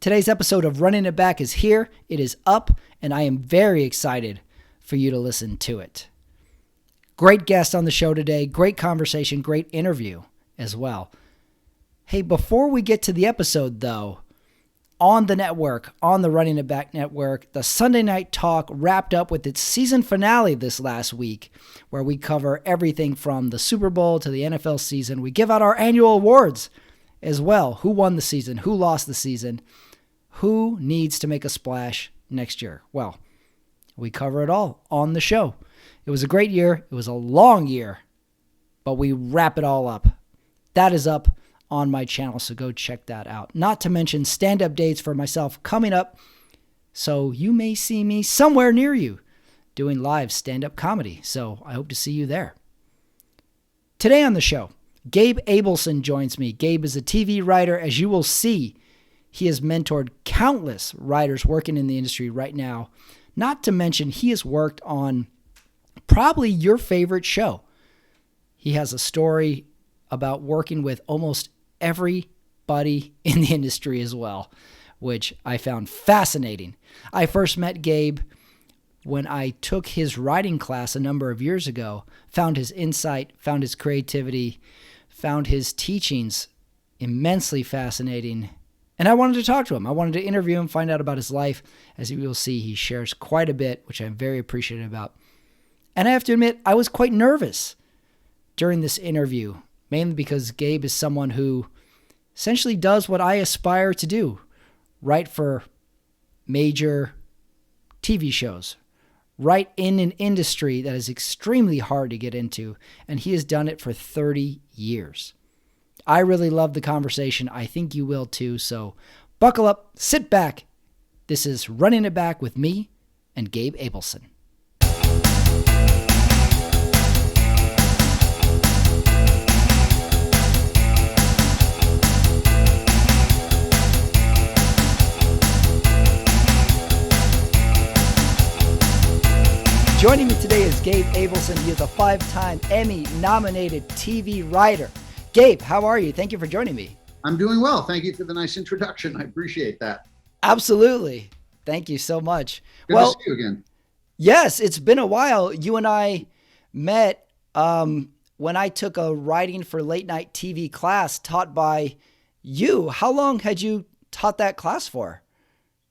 Today's episode of Running It Back is here. It is up, and I am very excited for you to listen to it. Great guest on the show today. Great conversation. Great interview as well. Hey, before we get to the episode, though, on the network, on the Running It Back network, the Sunday Night Talk wrapped up with its season finale this last week, where we cover everything from the Super Bowl to the NFL season. We give out our annual awards as well. Who won the season? Who lost the season? Who needs to make a splash next year? Well, we cover it all on the show. It was a great year. It was a long year, but we wrap it all up. That is up on my channel, so go check that out. Not to mention stand-up dates for myself coming up, so you may see me somewhere near you doing live stand-up comedy, so I hope to see you there. Today on the show, Gabe Abelson joins me. Gabe is a TV writer. As you will see, he has mentored countless writers working in the industry right now. Not to mention, he has worked on probably your favorite show. He has a story about working with almost everybody in the industry as well, which I found fascinating. I first met Gabe when I took his writing class a number of years ago, found his insight, found his creativity, found his teachings immensely fascinating. And I wanted to talk to him. I wanted to interview him, find out about his life. As you will see, he shares quite a bit, which I'm very appreciative about. And I have to admit, I was quite nervous during this interview, mainly because Gabe is someone who essentially does what I aspire to do, write for major TV shows, write in an industry that is extremely hard to get into, and he has done it for 30 years. I really love the conversation. I think you will too. So buckle up, sit back. This is Running It Back with me and Gabe Abelson. Joining me today is Gabe Abelson. He is a 5-time Emmy-nominated TV writer. Gabe, how are you? Thank you for joining me. I'm doing well. Thank you for the nice introduction. I appreciate that. Absolutely. Thank you so much. Good to see you again. Yes, it's been a while. You and I met when I took a writing for late night TV class taught by you. How long had you taught that class for?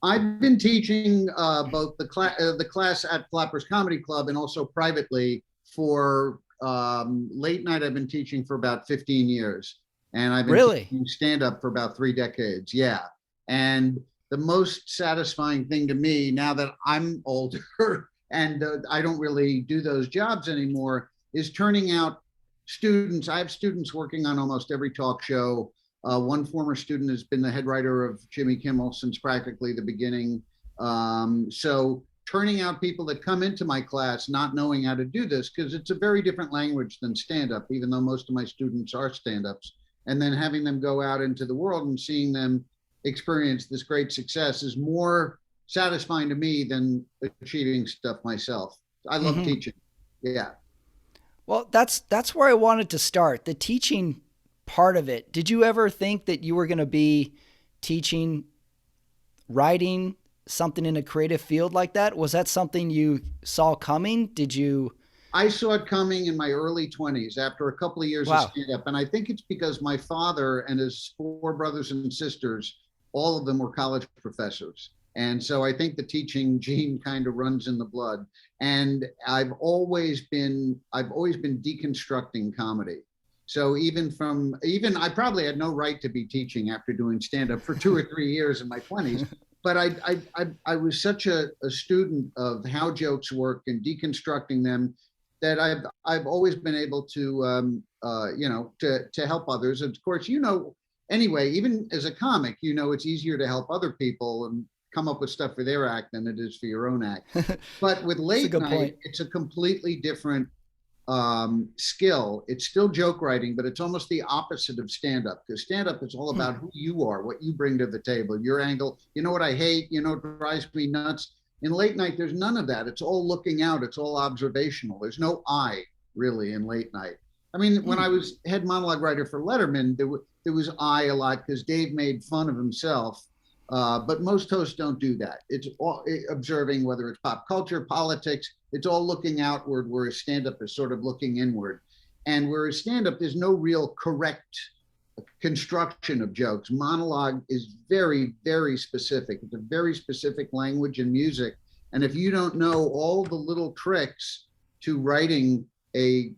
I've been teaching both the class at Flappers Comedy Club and also privately for late night. I've been teaching for about 15 years, and I've been teaching stand-up for about 3 decades. Yeah. And the most satisfying thing to me now that I'm older and I don't really do those jobs anymore is turning out students. I have students working on almost every talk show. One former student has been the head writer of Jimmy Kimmel since practically the beginning. So turning out people that come into my class not knowing how to do this, because it's a very different language than stand-up, even though most of my students are stand-ups, and then having them go out into the world and seeing them experience this great success is more satisfying to me than achieving stuff myself. I love teaching. Yeah. Well, that's where I wanted to start, the teaching part of it. Did you ever think that you were going to be teaching writing, something in a creative field like that? Was that something you saw coming? I saw it coming in my early 20s after a couple of years of stand-up. And I think it's because my father and his 4 brothers and sisters, all of them were college professors. And so I think the teaching gene kind of runs in the blood. And I've always been deconstructing comedy. So even I probably had no right to be teaching after doing stand-up for 2 or 3 years in my 20s. But I was such a student of how jokes work and deconstructing them that I've always been able to to help others. And of course, anyway, even as a comic, it's easier to help other people and come up with stuff for their act than it is for your own act. But with late night, it's a completely different skill. It's still joke writing, but it's almost the opposite of stand-up, because stand-up is all about who you are, what you bring to the table, your angle. You know what I hate, it drives me nuts. In late night, there's none of that. It's all looking out. It's all observational. There's no I really in late night. I mean, when I was head monologue writer for Letterman, there was I a lot because Dave made fun of himself But most hosts don't do that. It's all observing, whether it's pop culture, politics, it's all looking outward, whereas stand-up is sort of looking inward. And whereas stand-up, there's no real correct construction of jokes. Monologue is very, very specific. It's a very specific language and music. And if you don't know all the little tricks to writing a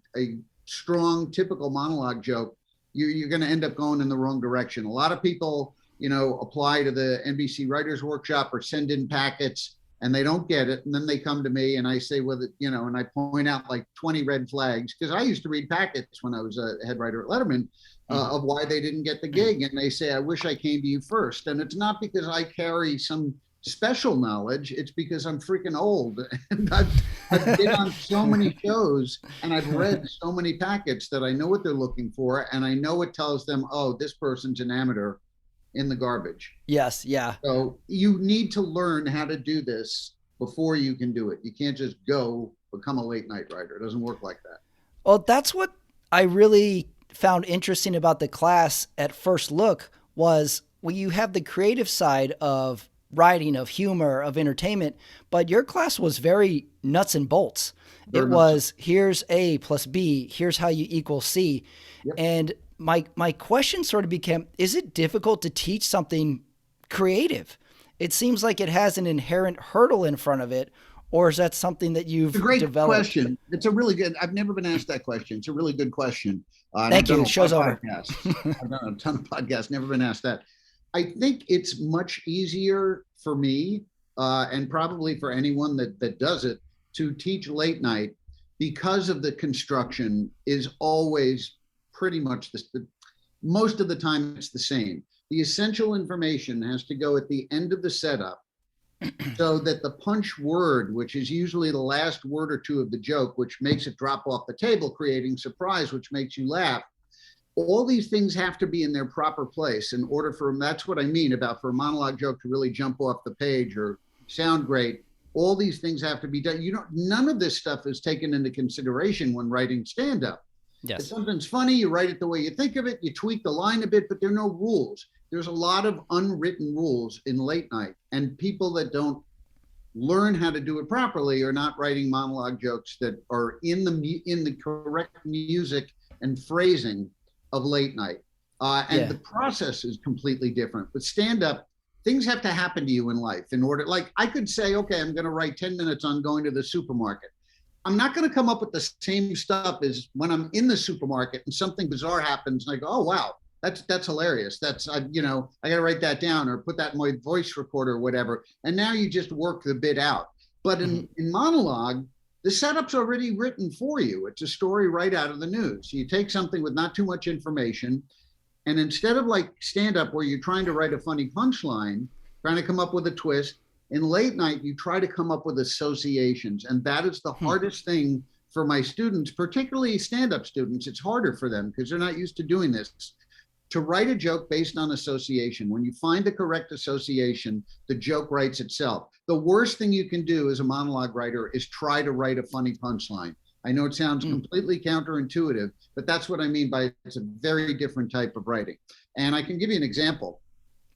strong, typical monologue joke, you're going to end up going in the wrong direction. A lot of people, apply to the NBC Writers Workshop or send in packets and they don't get it. And then they come to me and I say, and I point out like 20 red flags, because I used to read packets when I was a head writer at Letterman of why they didn't get the gig. And they say, I wish I came to you first. And it's not because I carry some special knowledge. It's because I'm freaking old. And I've been on so many shows and I've read so many packets that I know what they're looking for. And I know it tells them, oh, this person's an amateur in the garbage. Yes. Yeah. So you need to learn how to do this before you can do it. You can't just go become a late night writer. It doesn't work like that. Well, that's what I really found interesting about the class at first look was, well, you have the creative side of writing, of humor, of entertainment, but your class was very nuts and bolts. It was, here's A plus B, here's how you equal C. Yep. And my question sort of became, is it difficult to teach something creative? It seems like it has an inherent hurdle in front of it, or is that something that you've developed? It's a great question. It's a really good, I've never been asked that question. It's a really good question. Thank you. Show's over. I've done a ton of podcasts, never been asked that. I think it's much easier for me, and probably for anyone that does it, to teach late night, because of the construction is always pretty much most of the time it's the same. The essential information has to go at the end of the setup so that the punch word, which is usually the last word or two of the joke, which makes it drop off the table, creating surprise, which makes you laugh. All these things have to be in their proper place in order for, that's what I mean about for a monologue joke to really jump off the page or sound great. All these things have to be done. None of this stuff is taken into consideration when writing stand-up. Yes. If something's funny, you write it the way you think of it, you tweak the line a bit, but there are no rules. There's a lot of unwritten rules in late night, and people that don't learn how to do it properly are not writing monologue jokes that are in the correct music and phrasing of late night. The process is completely different. With stand-up, things have to happen to you in life in order, like I could say, okay, I'm going to write 10 minutes on going to the supermarket. I'm not going to come up with the same stuff as when I'm in the supermarket and something bizarre happens and I go, oh, wow, that's hilarious. I got to write that down or put that in my voice recorder or whatever. And now you just work the bit out. But in monologue, the setup's already written for you. It's a story right out of the news. You take something with not too much information, and instead of like stand-up where you're trying to write a funny punchline, trying to come up with a twist, in late night, you try to come up with associations. And that is the hardest thing for my students, particularly stand-up students. It's harder for them because they're not used to doing this. To write a joke based on association. When you find the correct association, the joke writes itself. The worst thing you can do as a monologue writer is try to write a funny punchline. I know it sounds completely counterintuitive, but that's what I mean by it's a very different type of writing. And I can give you an example.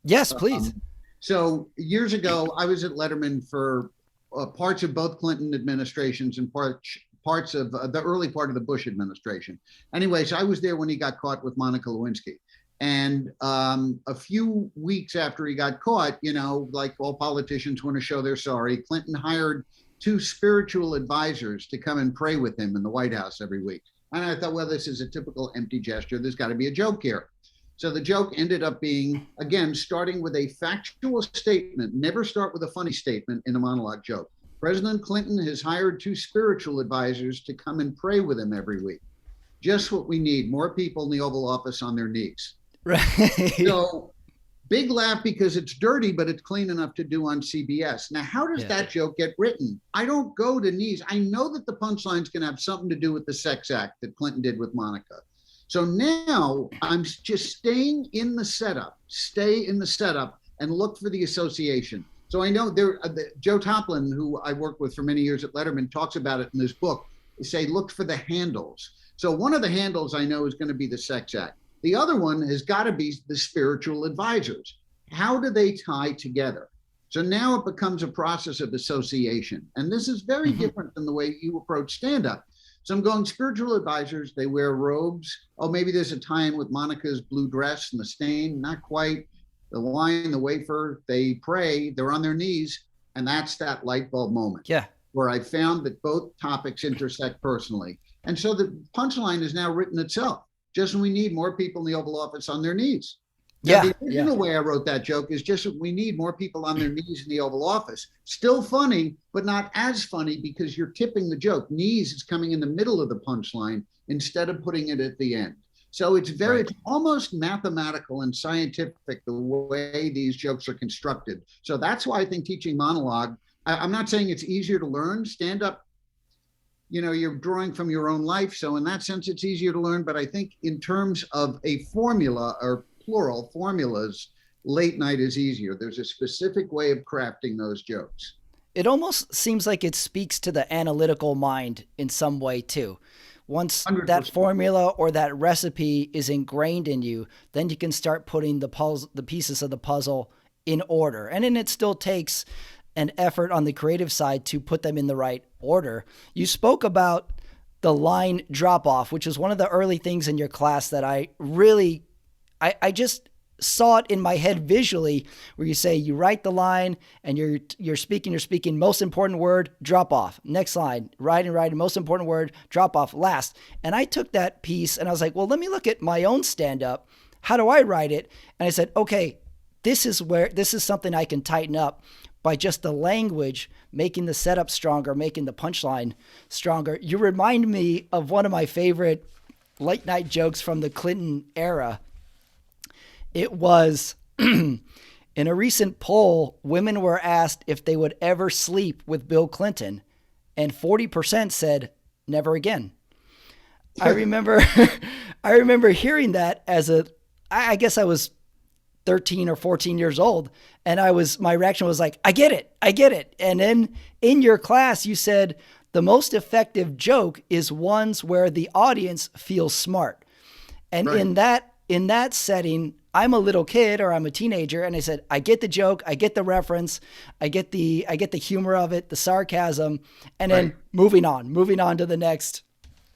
Yes, please. So years ago, I was at Letterman for parts of both Clinton administrations and parts of the early part of the Bush administration. Anyways, I was there when he got caught with Monica Lewinsky. And a few weeks after he got caught, like all politicians want to show they're sorry, Clinton hired 2 spiritual advisors to come and pray with him in the White House every week. And I thought, well, this is a typical empty gesture. There's got to be a joke here. So the joke ended up being, again, starting with a factual statement. Never start with a funny statement in a monologue joke. President Clinton has hired 2 spiritual advisors to come and pray with him every week. Just what we need, more people in the Oval Office on their knees. Right. So big laugh because it's dirty, but it's clean enough to do on CBS. Now, how does that joke get written? I don't go to knees. I know that the punchline's going to have something to do with the sex act that Clinton did with Monica. So now I'm just stay in the setup and look for the association. So I know Joe Toplin, who I worked with for many years at Letterman, talks about it in his book. They say, look for the handles. So one of the handles I know is going to be the sex act. The other one has got to be the spiritual advisors. how do they tie together? So now it becomes a process of association. And this is very different than the way you approach stand-up. So I'm going, spiritual advisors, they wear robes. Oh, maybe there's a tie-in with Monica's blue dress and the stain. Not quite. The wine, the wafer, they pray, they're on their knees. And that's that light bulb moment. Yeah. Where I found that both topics intersect personally. And so the punchline is now written itself. Just when we need more people in the Oval Office on their knees. Now, the original way I wrote that joke is just we need more people on their knees in the Oval Office. Still funny, but not as funny because you're tipping the joke. Knees is coming in the middle of the punchline instead of putting it at the end. So it's it's almost mathematical and scientific the way these jokes are constructed. So that's why I think teaching monologue, I'm not saying it's easier to learn. Stand up, you're drawing from your own life. So in that sense, it's easier to learn. But I think in terms of a formula or plural formulas, late night is easier. There's a specific way of crafting those jokes. It almost seems like it speaks to the analytical mind in some way too. Once 100%. That formula or that recipe is ingrained in you, then you can start putting the pieces of the puzzle in order. And then it still takes an effort on the creative side to put them in the right order. You spoke about the line drop off, which was one of the early things in your class that I just saw it in my head visually, where you say you write the line and you're speaking, most important word, drop off. Next line, writing, most important word, drop off last. And I took that piece and I was like, well, let me look at my own stand-up. How do I write it? And I said, okay, this is something I can tighten up by just the language, making the setup stronger, making the punchline stronger. You remind me of one of my favorite late night jokes from the Clinton era. It was in a recent poll, women were asked if they would ever sleep with Bill Clinton, and 40% said never again. I remember hearing that I guess I was 13 or 14 years old, and my reaction was like, I get it. And then in your class, you said the most effective joke is ones where the audience feels smart. And in that setting, I'm a little kid or I'm a teenager, and I said, I get the joke, I get the reference, I get the humor of it, the sarcasm, and then moving on to the next.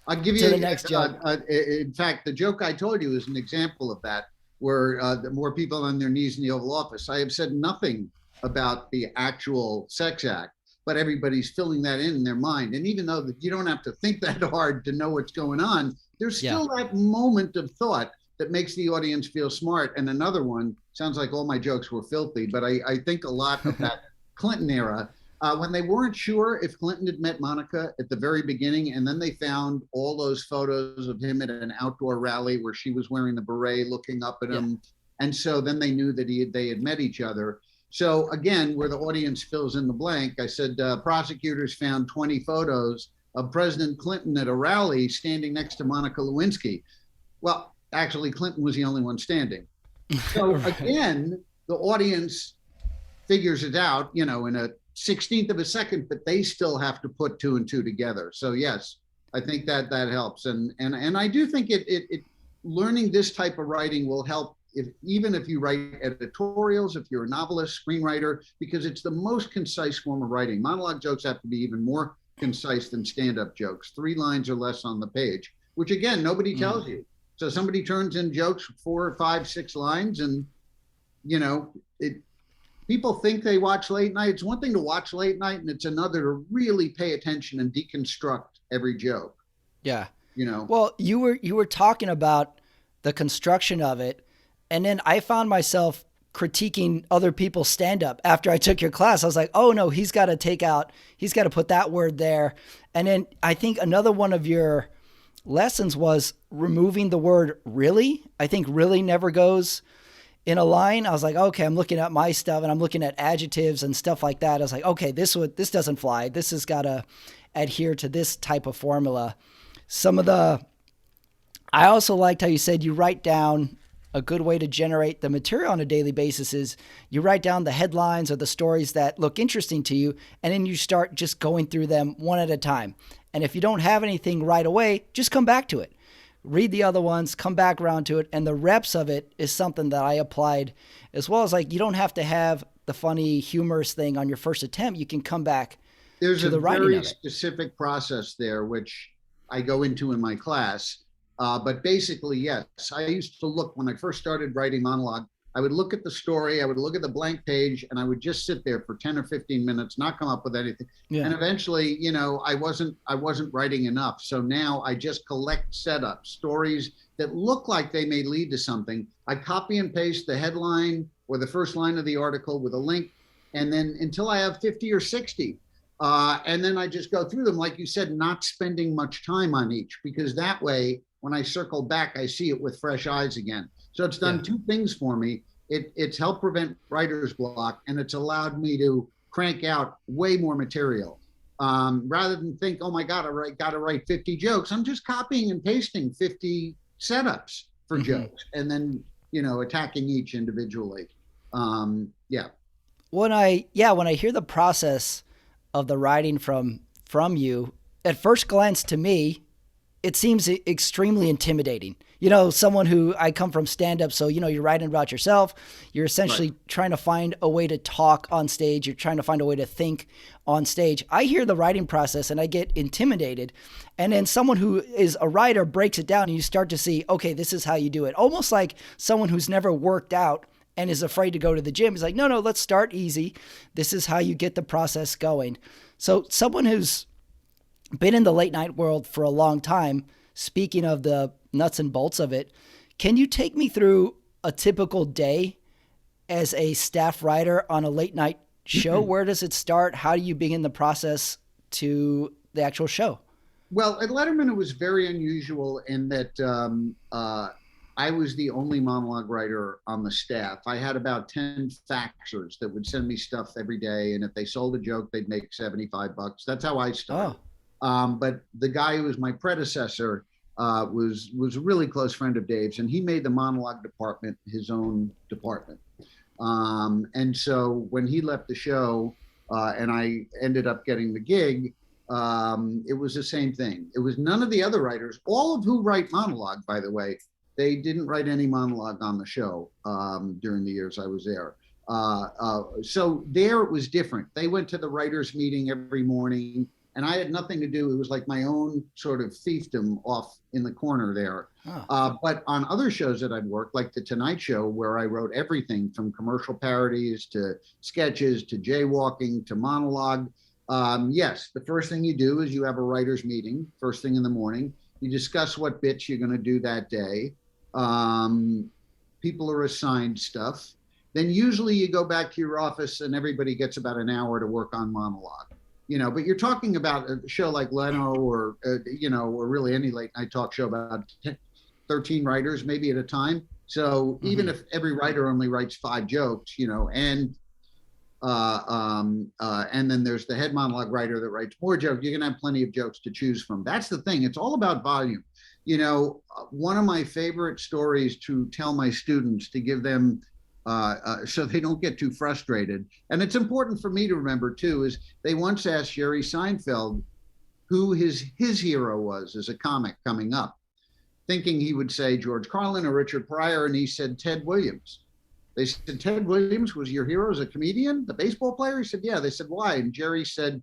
I'll give you the next joke. In fact, the joke I told you is an example of that, where more people on their knees in the Oval Office. I have said nothing about the actual sex act, but everybody's filling that in their mind. And even though you don't have to think that hard to know what's going on, there's still that moment of thought that makes the audience feel smart. And another one, sounds like all my jokes were filthy, but I think a lot of that Clinton era, when they weren't sure if Clinton had met Monica at the very beginning, and then they found all those photos of him at an outdoor rally where she was wearing the beret looking up at him. And so then they knew that they had met each other. So again, where the audience fills in the blank, I said, prosecutors found 20 photos of President Clinton at a rally standing next to Monica Lewinsky. Well, actually, Clinton was the only one standing. So again, the audience figures it out, in a 16th of a second, but they still have to put two and two together. So yes, I think that helps. And I do think it learning this type of writing will help even if you write editorials, if you're a novelist, screenwriter, because it's the most concise form of writing. Monologue jokes have to be even more concise than stand-up jokes, 3 lines or less on the page, which again, nobody tells you. So somebody turns in jokes 4, 5, 6 lines, and people think they watch late night. It's one thing to watch late night, and it's another to really pay attention and deconstruct every joke. Yeah. Well, you were talking about the construction of it, and then I found myself critiquing other people's stand-up after I took your class. I was like, oh no, he's got to put that word there. And then I think another one of your lessons was removing the word really. I think really never goes in a line. I was like, okay, I'm looking at my stuff and I'm looking at adjectives and stuff like that. I was like, okay, this doesn't fly. This has got to adhere to this type of formula. I also liked how you said you write down. A good way to generate the material on a daily basis is you write down the headlines or the stories that look interesting to you, and then you start just going through them one at a time. And if you don't have anything right away, just come back to it. read the other ones, come back around to it. And the reps of it is something that I applied, as well as like, you don't have to have the funny, humorous thing on your first attempt. You can come back There's to a the writing very of it. specific process there, which I go into in my class. But basically, yes, I used to look when I first started writing monologue. I would look at the story, I would look at the blank page, and I would just sit there for 10 or 15 minutes, not come up with anything. Yeah. And eventually, you know, I wasn't writing enough. So now I just collect setups, stories that look like they may lead to something. I copy and paste the headline or the first line of the article with a link, and then until I have 50 or 60. And then I just go through them, like you said, not spending much time on each, because that way, when I circle back, I see it with fresh eyes again. So it's done two things for me. It's helped prevent writer's block, and it's allowed me to crank out way more material. Rather than think, oh my God, I got to write 50 jokes. I'm just copying and pasting 50 setups for jokes, and then, you know, attacking each individually. When I hear the process of the writing from you, at first glance to me, it seems extremely intimidating. You know, someone who, I come from stand-up, so, you know, you're writing about yourself. You're essentially trying to find a way to talk on stage. You're trying to find a way to think on stage. I hear the writing process and I get intimidated. And then someone who is a writer breaks it down and you start to see, okay, this is how you do it. Almost like someone who's never worked out and is afraid to go to the gym. He's like, no, let's start easy. This is how you get the process going. So someone who's been in the late night world for a long time, speaking of the nuts and bolts of it, can you take me through a typical day as a staff writer on a late night show? Where does it start? How do you begin the process to the actual show? Well, at Letterman, it was very unusual in that I was the only monologue writer on the staff. I had about 10 faxers that would send me stuff every day. And if they sold a joke, they'd make $75. That's how I started. But the guy who was my predecessor was a really close friend of Dave's, and he made the monologue department his own department. And so when he left the show and I ended up getting the gig, it was the same thing. It was none of the other writers, all of who write monologue, by the way, they didn't write any monologue on the show during the years I was there. So there it was different. They went to the writers' meeting every morning, and I had nothing to do. It was like my own sort of fiefdom off in the corner there. But on other shows that I'd worked, like The Tonight Show, where I wrote everything from commercial parodies to sketches to jaywalking to monologue. Yes, the first thing you do is you have a writer's meeting, first thing in the morning. You discuss what bits you're going to do that day. People are assigned stuff. Then usually you go back to your office and everybody gets about an hour to work on monologue. You know, but you're talking about a show like Leno or, you know, or really any late night talk show about 13 writers, maybe at a time. So even if every writer only writes 5 jokes, you know, and then there's the head monologue writer that writes more jokes, you're going to have plenty of jokes to choose from. That's the thing. It's all about volume. You know, one of my favorite stories to tell my students, to give them so they don't get too frustrated. And it's important for me to remember too, is they once asked Jerry Seinfeld who his hero was as a comic coming up, thinking he would say George Carlin or Richard Pryor, and he said Ted Williams. They said, Ted Williams was your hero as a comedian, the baseball player? He said, yeah. They said, why? And Jerry said,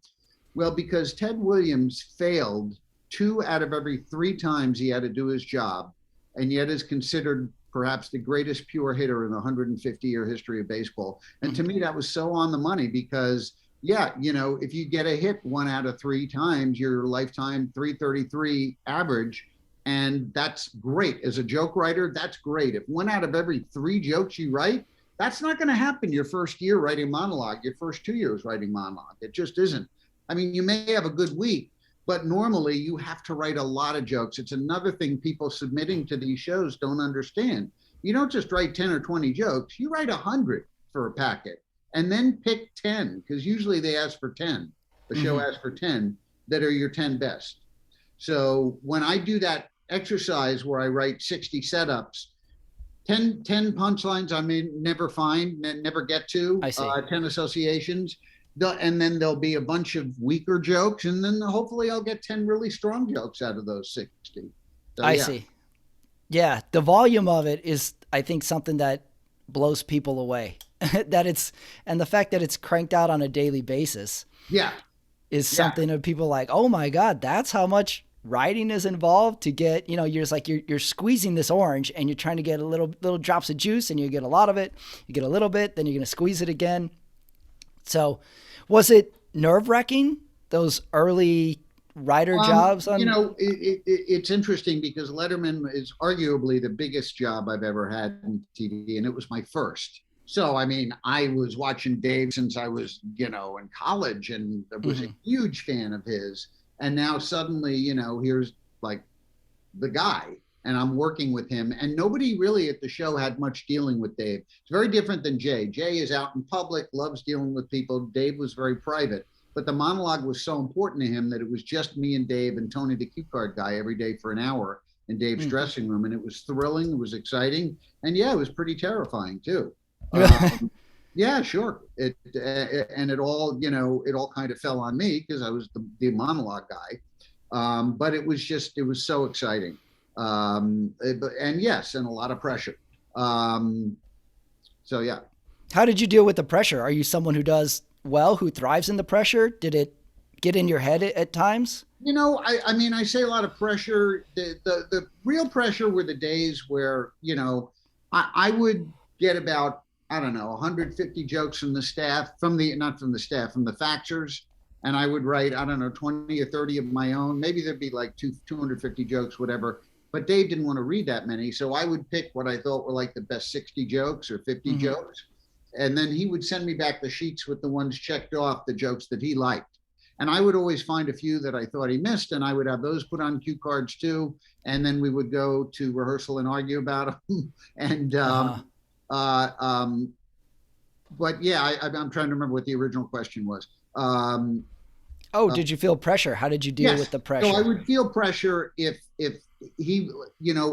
well, because Ted Williams failed 2 out of every 3 times he had to do his job, and yet is considered perhaps the greatest pure hitter in the 150-year history of baseball. And to me, that was so on the money because, yeah, you know, if you get a hit 1 out of 3 times, your lifetime 333 average, and that's great. As a joke writer, that's great. If 1 out of every 3 jokes you write, that's not going to happen your first year writing monologue, your first 2 years writing monologue. It just isn't. I mean, you may have a good week, but normally you have to write a lot of jokes. It's another thing people submitting to these shows don't understand. You don't just write 10 or 20 jokes, you write 100 for a packet and then pick 10, because usually they ask for 10. The show asks for 10 that are your 10 best. So when I do that exercise where I write 60 setups, 10 punchlines I may never find, never get to, 10 associations, and then there'll be a bunch of weaker jokes, and then hopefully I'll get 10 really strong jokes out of those 60. So, I see. Yeah, the volume of it is, I think, something that blows people away. And the fact that it's cranked out on a daily basis Yeah, is yeah. something that people like, oh my God, that's how much writing is involved to get, you're just like, you're squeezing this orange and you're trying to get a little drops of juice and you get a lot of it, you get a little bit, then you're going to squeeze it again. So was it nerve wracking, those early writer jobs on? It's interesting because Letterman is arguably the biggest job I've ever had in TV, and it was my first. So, I mean, I was watching Dave since I was, in college, and I was a huge fan of his. And now suddenly, here's like the guy, and I'm working with him. And nobody really at the show had much dealing with Dave. It's very different than Jay. Jay is out in public, loves dealing with people. Dave was very private. But the monologue was so important to him that it was just me and Dave and Tony, the cue card guy, every day for an hour in Dave's dressing room. And it was thrilling. It was exciting. And yeah, it was pretty terrifying too. Yeah, sure. It all, it all kind of fell on me because I was the monologue guy. But it was so exciting. And yes, and a lot of pressure. So yeah. How did you deal with the pressure? Are you someone who does well, who thrives in the pressure? Did it get in your head at times? I mean, I say a lot of pressure. The real pressure were the days where, I would get about, I don't know, 150 jokes from the staff, from the faxers. And I would write, I don't know, 20 or 30 of my own. Maybe there'd be like 250 jokes, whatever. But Dave didn't want to read that many. So I would pick what I thought were like the best 60 jokes or 50 jokes. And then he would send me back the sheets with the ones checked off, the jokes that he liked. And I would always find a few that I thought he missed, and I would have those put on cue cards too. And then we would go to rehearsal and argue about them. And but yeah, I'm trying to remember what the original question was. Did you feel pressure? How did you deal with the pressure? So I would feel pressure if he,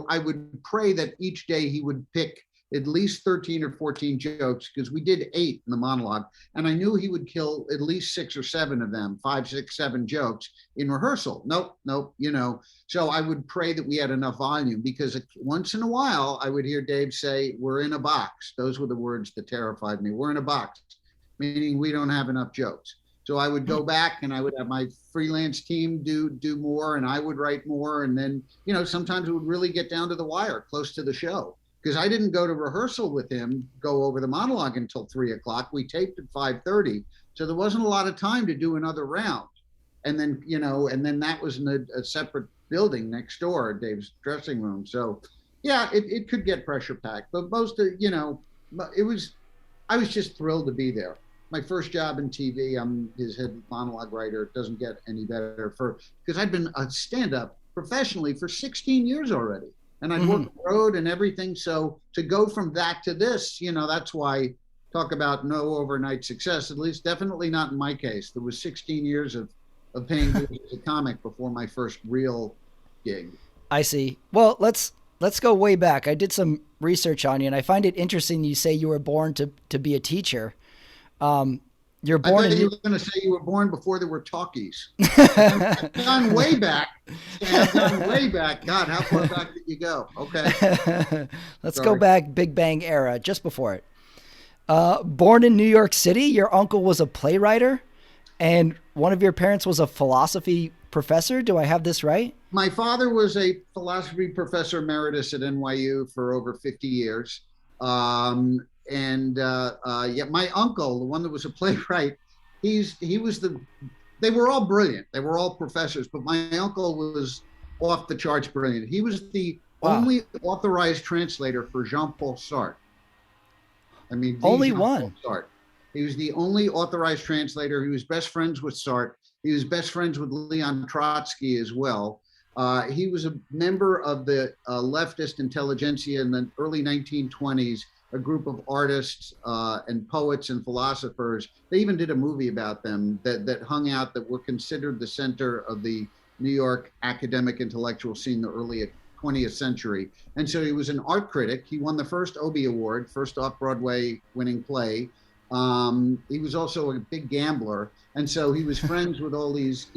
I would pray that each day he would pick at least 13 or 14 jokes, because we did 8 in the monologue, and I knew he would kill at least 6 or 7 of them, 5, 6, 7 jokes in rehearsal. Nope. So I would pray that we had enough volume, because once in a while I would hear Dave say, "We're in a box." Those were the words that terrified me. "We're in a box," meaning we don't have enough jokes. So I would go back and I would have my freelance team do more, and I would write more. And then, sometimes it would really get down to the wire, close to the show. Because I didn't go to rehearsal with him, go over the monologue until 3:00. We taped at 5:30. So there wasn't a lot of time to do another round. And then, that was in a separate building next door, Dave's dressing room. So yeah, it could get pressure packed, but most of, I was just thrilled to be there. My first job in TV, I'm his head monologue writer. It doesn't get any better because I'd been a stand-up professionally for 16 years already. And I'd worked the road and everything. So to go from that to this, that's why talk about no overnight success, at least definitely not in my case. There was 16 years of paying dues as a comic before my first real gig. I see. Well, let's go way back. I did some research on you, and I find it interesting you say you were born to be a teacher. You're born. I thought you were going to say you were born before there were talkies. I've gone way back. I've gone way back. God, how far back did you go? Okay. Let's go back Big Bang era, just before it. Born in New York City, your uncle was a playwright, and one of your parents was a philosophy professor. Do I have this right? My father was a philosophy professor emeritus at NYU for over 50 years. My uncle, the one that was a playwright, they were all brilliant. They were all professors, but my uncle was off the charts brilliant. He was the only authorized translator for Jean-Paul Sartre. I mean, only one. Sartre. He was the only authorized translator. He was best friends with Sartre. He was best friends with Leon Trotsky as well. He was a member of the leftist intelligentsia in the early 1920s, a group of artists and poets and philosophers. They even did a movie about them that hung out, that were considered the center of the New York academic intellectual scene in the early 20th century. And so he was an art critic. He won the first Obie Award, first off-Broadway winning play. He was also a big gambler. And so he was friends with all these,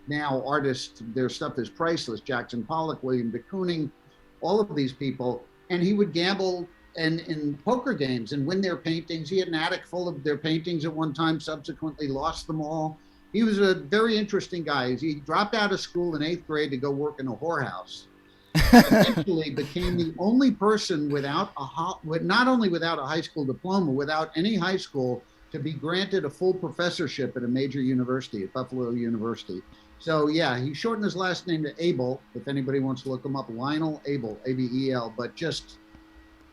now artists. Their stuff is priceless. Jackson Pollock, William de Kooning, all of these people, and he would gamble and in poker games and win their paintings. He had an attic full of their paintings at one time, subsequently lost them all. He was a very interesting guy. He dropped out of school in 8th grade to go work in a whorehouse. Eventually became the only person without not only without a high school diploma, without any high school, to be granted a full professorship at a major university, at Buffalo University. So yeah, he shortened his last name to Abel. If anybody wants to look him up, Lionel Abel, A-B-E-L, but just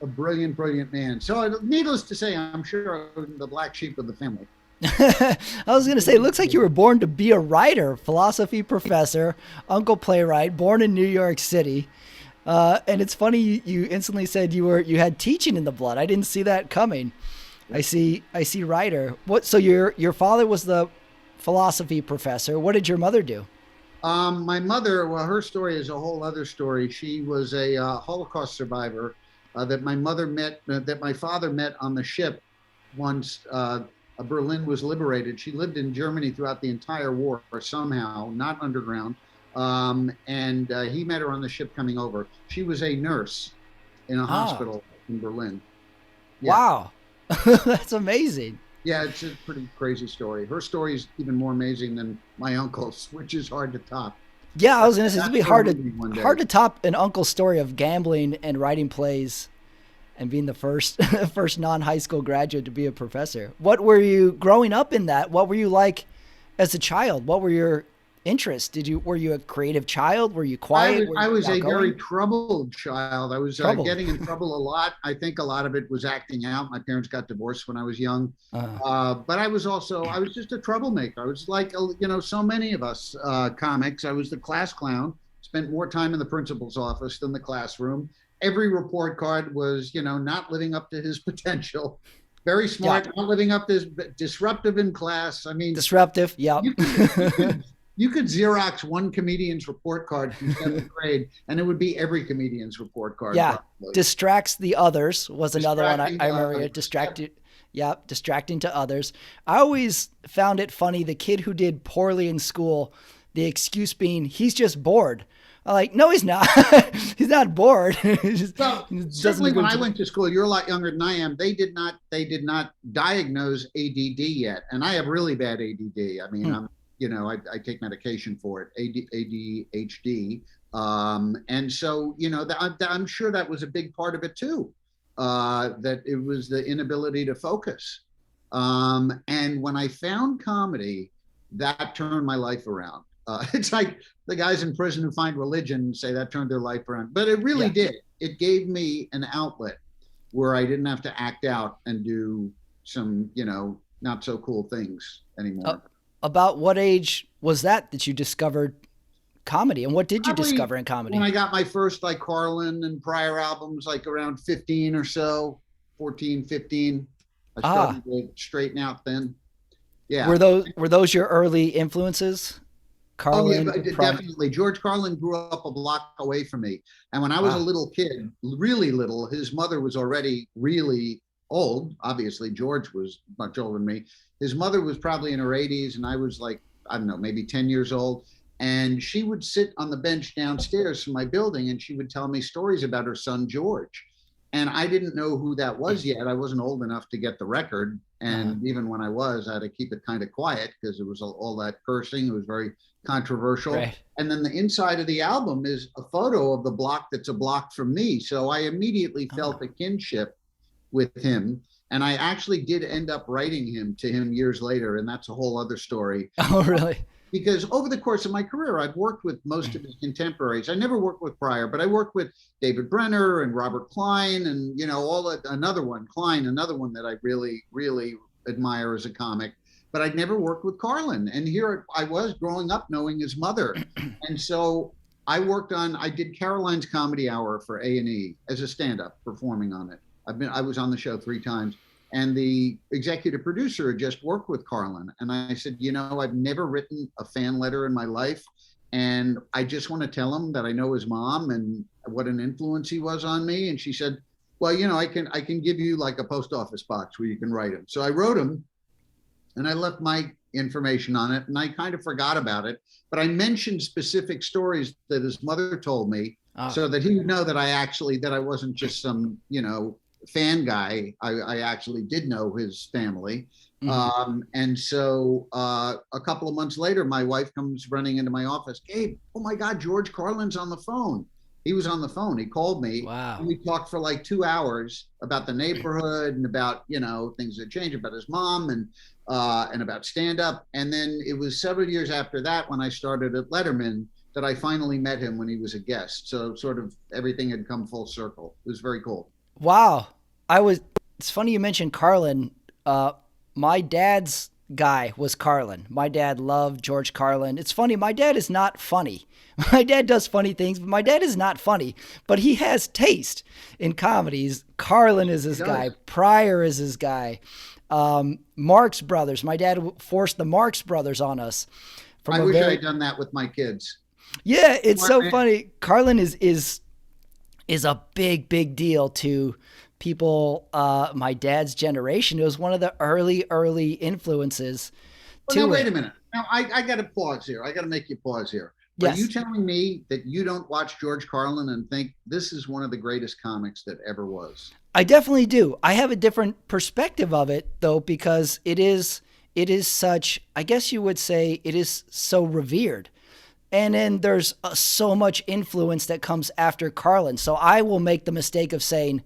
a brilliant, brilliant man. So needless to say, I'm sure I'm the black sheep of the family. I was going to say, it looks like you were born to be a writer, philosophy professor, uncle playwright, born in New York City. And it's funny you instantly said you had teaching in the blood. I didn't see that coming. I see writer. What? So your father was the philosophy professor. What did your mother do? My mother, well, her story is a whole other story. She was a Holocaust survivor that my father met on the ship once Berlin was liberated. She lived in Germany throughout the entire war, somehow, not underground. And he met her on the ship coming over. She was a nurse in a hospital in Berlin. Yeah. Wow. That's amazing. Yeah, it's a pretty crazy story. Her story is even more amazing than my uncle's, which is hard to top. Yeah, I was going to say, it'd be hard to top an uncle's story of gambling and writing plays and being the first non-high school graduate to be a professor. What were you growing up in that? What were you like as a child? What were your interests? Were you a creative child? Were you quiet? I was a very troubled child. I was getting in trouble a lot. I think a lot of it was acting out. My parents got divorced when I was young. But I was just a troublemaker. I was like, so many of us comics. I was the class clown, spent more time in the principal's office than the classroom. Every report card was, not living up to his potential. Very smart, not living up to his, disruptive in class. I mean, disruptive. Yeah. You could Xerox one comedian's report card from 7th grade, and it would be every comedian's report card. Yeah. Probably. Distracts the others was another one. I remember it. Distracting to others. I always found it funny. The kid who did poorly in school, the excuse being, he's just bored. I'm like, no, he's not. He's not bored. Certainly when I went to school, you're a lot younger than I am. They did not diagnose ADD yet. And I have really bad ADD. I mean, I take medication for it, ADHD. And so, I'm sure that was a big part of it too, that it was the inability to focus. And when I found comedy, that turned my life around. It's like the guys in prison who find religion say that turned their life around, but it really did. It gave me an outlet where I didn't have to act out and do some, not so cool things anymore. About what age was that you discovered comedy, and what did you discover in comedy? When I got my first like Carlin and Pryor albums, like around 15 or so, 14, 15, I started to straighten out then. Yeah. Were those your early influences? Carlin, definitely. George Carlin grew up a block away from me. And when I was a little kid, really little, his mother was already really old. Obviously, George was much older than me. His mother was probably in her 80s, and I was like, I don't know, maybe 10 years old. And she would sit on the bench downstairs from my building, and she would tell me stories about her son, George. And I didn't know who that was yet. I wasn't old enough to get the record. And even when I was, I had to keep it kind of quiet because it was all that cursing. It was very controversial. Right. And then the inside of the album is a photo of the block that's a block from me. So I immediately felt a kinship with him. And I actually did end up writing to him years later. And that's a whole other story. Oh, really? Because over the course of my career, I've worked with most of his contemporaries. I never worked with Pryor, but I worked with David Brenner and Robert Klein and, another one that I really, really admire as a comic. But I'd never worked with Carlin. And here I was growing up knowing his mother. And so I did Caroline's Comedy Hour for A&E as a stand-up, performing on it. I was on the show 3 times. And the executive producer had just worked with Carlin. And I said, I've never written a fan letter in my life. And I just want to tell him that I know his mom and what an influence he was on me. And she said, well, I can give you like a post office box where you can write him. So I wrote him and I left my information on it and I kind of forgot about it. But I mentioned specific stories that his mother told me so that he would know that I wasn't just some, fan guy. I actually did know his family. And so a couple of months later, my wife comes running into my office. Gabe, oh my God, George Carlin's on the phone. He was on the phone. He called me. Wow. And we talked for like 2 hours about the neighborhood and about, things that changed, about his mom and about stand-up. And then it was several years after that when I started at Letterman that I finally met him when he was a guest. So sort of everything had come full circle. It was very cool. Wow. It's funny you mentioned Carlin. My dad's guy was Carlin. My dad loved George Carlin. It's funny. My dad is not funny. My dad does funny things, but my dad is not funny, but he has taste in comedies. Carlin is his guy. Pryor is his guy. Marx Brothers. My dad forced the Marx Brothers on us. I wish I had done that with my kids. Yeah, it's so funny. Carlin is a big deal to people my dad's generation. It was one of the early influences. Well, now wait a minute. Now I got to pause here. I got to make you pause here. Yes. Are you telling me that you don't watch George Carlin and think this is one of the greatest comics that ever was? I definitely do. I have a different perspective of it though, because it is such, I guess you would say it is so revered. And then there's so much influence that comes after Carlin. So I will make the mistake of saying,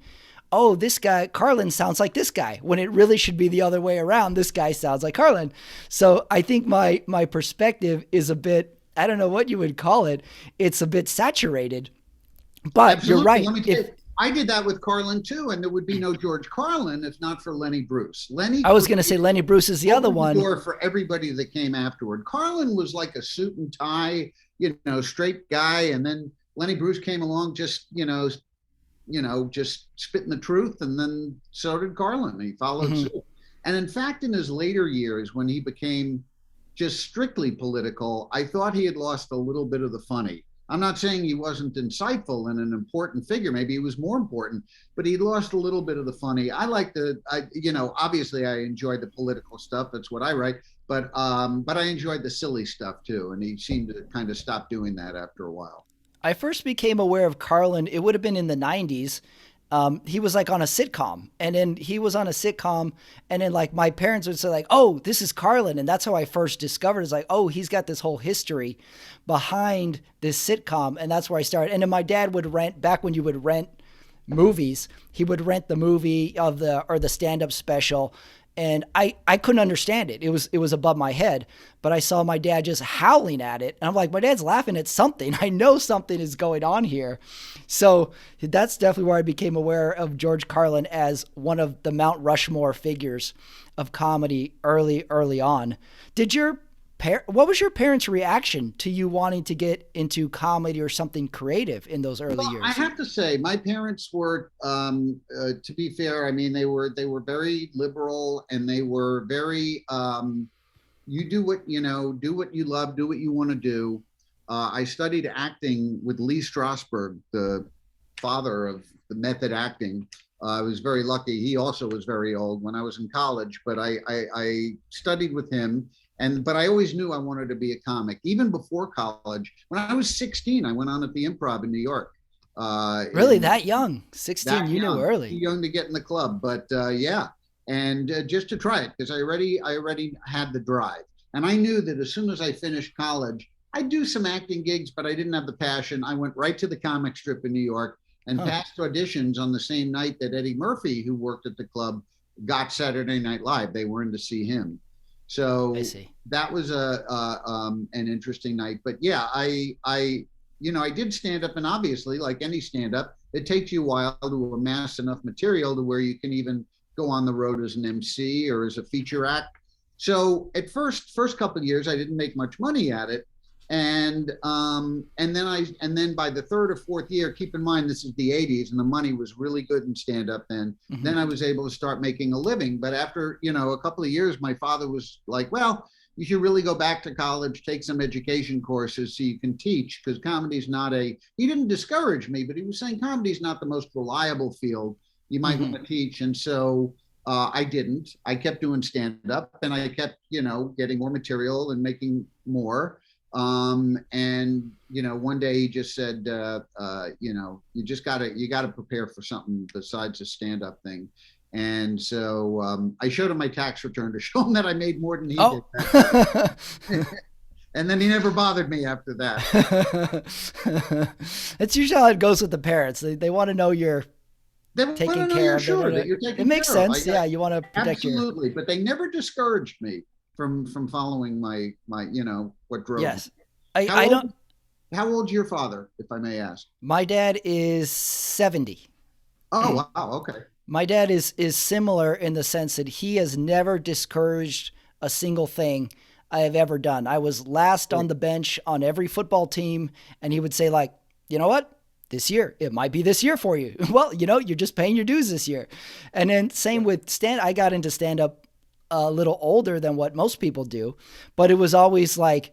oh, this guy, Carlin sounds like this guy, when it really should be the other way around. This guy sounds like Carlin. So I think my perspective is a bit, I don't know what you would call it. It's a bit saturated, but Absolutely. You're right. I did that with Carlin too, and there would be no George Carlin if not for Lenny Bruce. I was going to say Lenny Bruce is the other one. For everybody that came afterward. Carlin was like a suit and tie, straight guy, and then Lenny Bruce came along just, just spitting the truth, and then so did Carlin. He followed suit. And in fact, in his later years, when he became just strictly political, I thought he had lost a little bit of the funny. I'm not saying he wasn't insightful and an important figure. Maybe he was more important, but he lost a little bit of the funny. Obviously I enjoyed the political stuff. That's what I write, but I enjoyed the silly stuff too. And he seemed to kind of stop doing that after a while. I first became aware of Carlin. It would have been in the 90s. He was like on a sitcom, and then he was on a sitcom, and then like my parents would say like, oh, this is Carlin. And that's how I first discovered is like, oh, he's got this whole history behind this sitcom. And that's where I started. And then my dad would rent, back when you would rent movies, he would rent the movie or the stand-up special. And I couldn't understand it. It was above my head, but I saw my dad just howling at it. And I'm like, my dad's laughing at something. I know something is going on here. So that's definitely where I became aware of George Carlin as one of the Mount Rushmore figures of comedy early on. What was your parents' reaction to you wanting to get into comedy or something creative in those early years? I have to say, my parents were, to be fair, I mean, they were very liberal, and they were very, you do what you love, do what you want to do. I studied acting with Lee Strasberg, the father of the method acting. I was very lucky. He also was very old when I was in college, but I studied with him. But I always knew I wanted to be a comic. Even before college, when I was 16, I went on at the Improv in New York. Really, that young? 16, you knew early. Too young to get in the club, but yeah. And just to try it, because I already had the drive. And I knew that as soon as I finished college, I'd do some acting gigs, but I didn't have the passion. I went right to the comic strip in New York and passed auditions on the same night that Eddie Murphy, who worked at the club, got Saturday Night Live. They were in to see him. So that was an interesting night. But yeah, I did stand up, and obviously, like any stand up, it takes you a while to amass enough material to where you can even go on the road as an MC or as a feature act. So at first couple of years, I didn't make much money at it. And then by the third or fourth year, keep in mind, this is the 80s and the money was really good in stand up then. Mm-hmm. Then I was able to start making a living. But after, a couple of years, my father was like, well, you should really go back to college, take some education courses so you can teach, because comedy's not he didn't discourage me, but he was saying comedy's not the most reliable field. You might want to teach. And so I didn't. I kept doing stand up, and I kept, getting more material and making more. And one day he just said, you gotta prepare for something besides a stand-up thing. And so I showed him my tax return to show him that I made more than he did that day. And then he never bothered me after that. It's usually how it goes with the parents. They want to know you're taking care of. Sure that you're taking care of. It makes sense. Yeah, you want to protect absolutely. But they never discouraged me from following my what drove. Yes, me. I don't. How old's your father, if I may ask? My dad is 70. Oh wow, okay. My dad is similar in the sense that he has never discouraged a single thing I have ever done. I was last on the bench on every football team, and he would say, like, you know what? This year, it might be this year for you. Well, you're just paying your dues this year. And then same with I got into stand-up a little older than what most people do, but it was always like,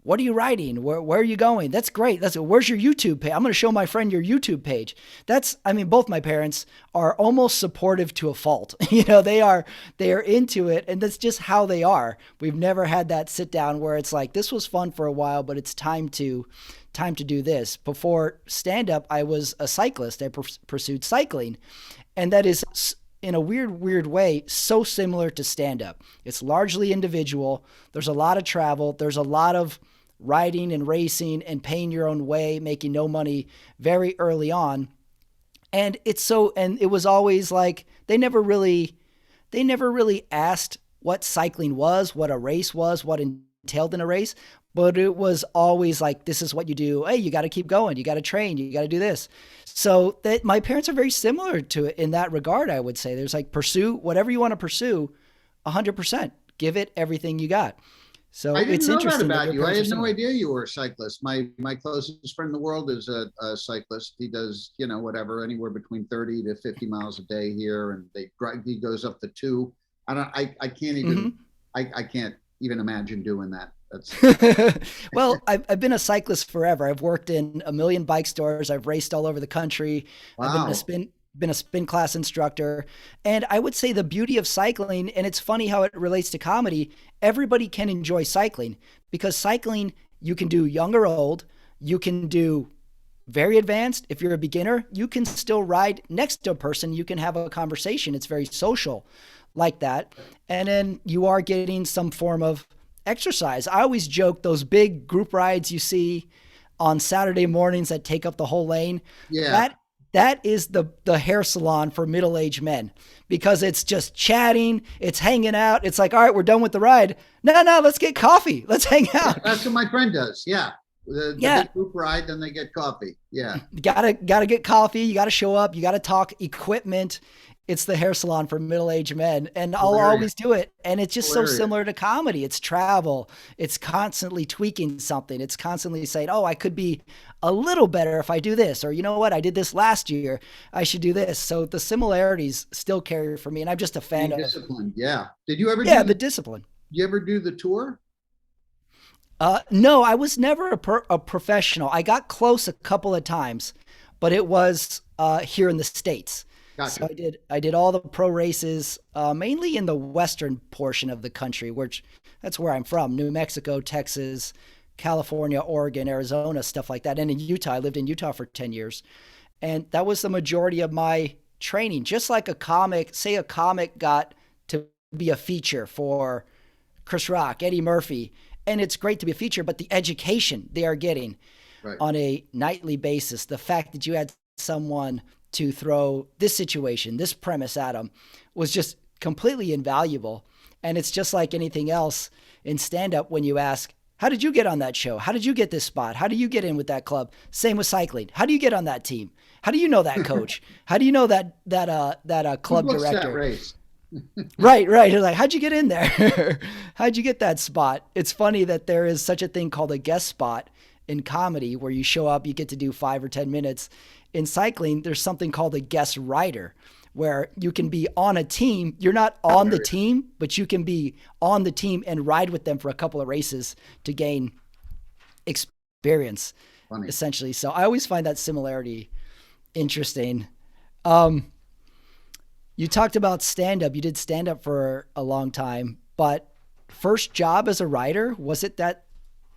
what are you writing? Where are you going? That's great. Where's your YouTube page? I'm going to show my friend your YouTube page. Both my parents are almost supportive to a fault. They are into it, and that's just how they are. We've never had that sit down where it's like, this was fun for a while, but it's time to do this. Before stand up, I was a cyclist. I pursued cycling, and that is, in a weird way, so similar to stand up. It's largely individual. There's a lot of travel. There's a lot of riding and racing and paying your own way, making no money very early on. And it was always like, they never really asked what cycling was, what a race was, what entailed in a race, but it was always like, this is what you do. Hey, you got to keep going. You got to train. You got to do this. So that my parents are very similar to it in that regard. I would say there's like, pursue whatever you want to pursue 100%, give it everything you got. So I didn't it's know interesting that about you. I had no similar. idea you were a cyclist. My closest friend in the world is a cyclist. He does, whatever, anywhere between 30 to 50 miles a day here, and he goes up to 2. I can't even I can't even imagine doing that. Well, I've been a cyclist forever. I've worked in a million bike stores. I've raced all over the country. Wow. I've been a spin class instructor. And I would say the beauty of cycling, and it's funny how it relates to comedy, everybody can enjoy cycling, because cycling, you can do young or old, you can do very advanced. If you're a beginner, you can still ride next to a person. You can have a conversation. It's very social like that. And then you are getting some form of exercise. I always joke, those big group rides you see on Saturday mornings that take up the whole lane. Yeah. That is the hair salon for middle-aged men, because it's just chatting, it's hanging out. It's like, all right, we're done with the ride. No, let's get coffee. Let's hang out. That's what my friend does. Yeah. The big group ride, then they get coffee. Yeah. You gotta get coffee. You gotta show up. You gotta talk equipment. It's the hair salon for middle-aged men, and I'll always do it. And it's just so similar to comedy. It's travel. It's constantly tweaking something. It's constantly saying, oh, I could be a little better if I do this, or you know what, I did this last year, I should do this. So the similarities still carry for me, and I'm just a fan of discipline. Yeah. Did you ever? Yeah, the discipline. You ever do the tour? No, I was never a professional. I got close a couple of times, but it was here in the States. Gotcha. So I did all the pro races, mainly in the western portion of the country, which that's where I'm from: New Mexico, Texas, California, Oregon, Arizona, stuff like that. And in Utah, I lived in Utah for 10 years. And that was the majority of my training. Just like a comic got to be a feature for Chris Rock, Eddie Murphy, and it's great to be a feature, but the education they are getting on a nightly basis, the fact that you had someone to throw this situation, this premise at them, was just completely invaluable. And it's just like anything else in stand-up when you ask, how did you get on that show? How did you get this spot? How do you get in with that club? Same with cycling. How do you get on that team? How do you know that coach? How do you know that club director? That race? Right. You're like, how'd you get in there? How'd you get that spot? It's funny that there is such a thing called a guest spot in comedy, where you show up, you get to do 5 or 10 minutes. In cycling, there's something called a guest rider, where you can be on a team. You're not on the team, but you can be on the team and ride with them for a couple of races to gain experience, essentially. So I always find that similarity interesting. You talked about stand-up. You did stand-up for a long time, but first job as a writer, was it that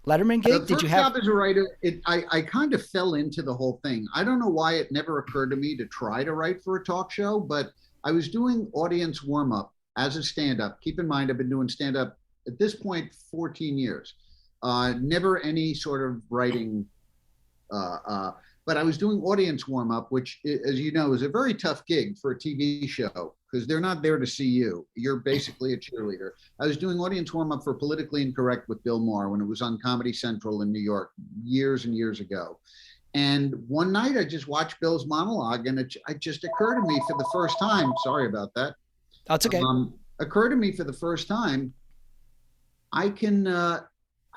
Letterman The gig? Did first you have? job as a writer, I kind of fell into the whole thing. I don't know why it never occurred to me to try to write for a talk show, but I was doing audience warm up as a stand up. Keep in mind, I've been doing stand up at this point 14 years. Never any sort of writing, but I was doing audience warm up, which, as you know, is a very tough gig for a TV show because they're not there to see you. You're basically a cheerleader. I was doing audience warm up for Politically Incorrect with Bill Maher when it was on Comedy Central in New York years and years ago. And one night I just watched Bill's monologue, and it just occurred to me for the first time. Sorry about that. That's okay. Occurred to me for the first time, I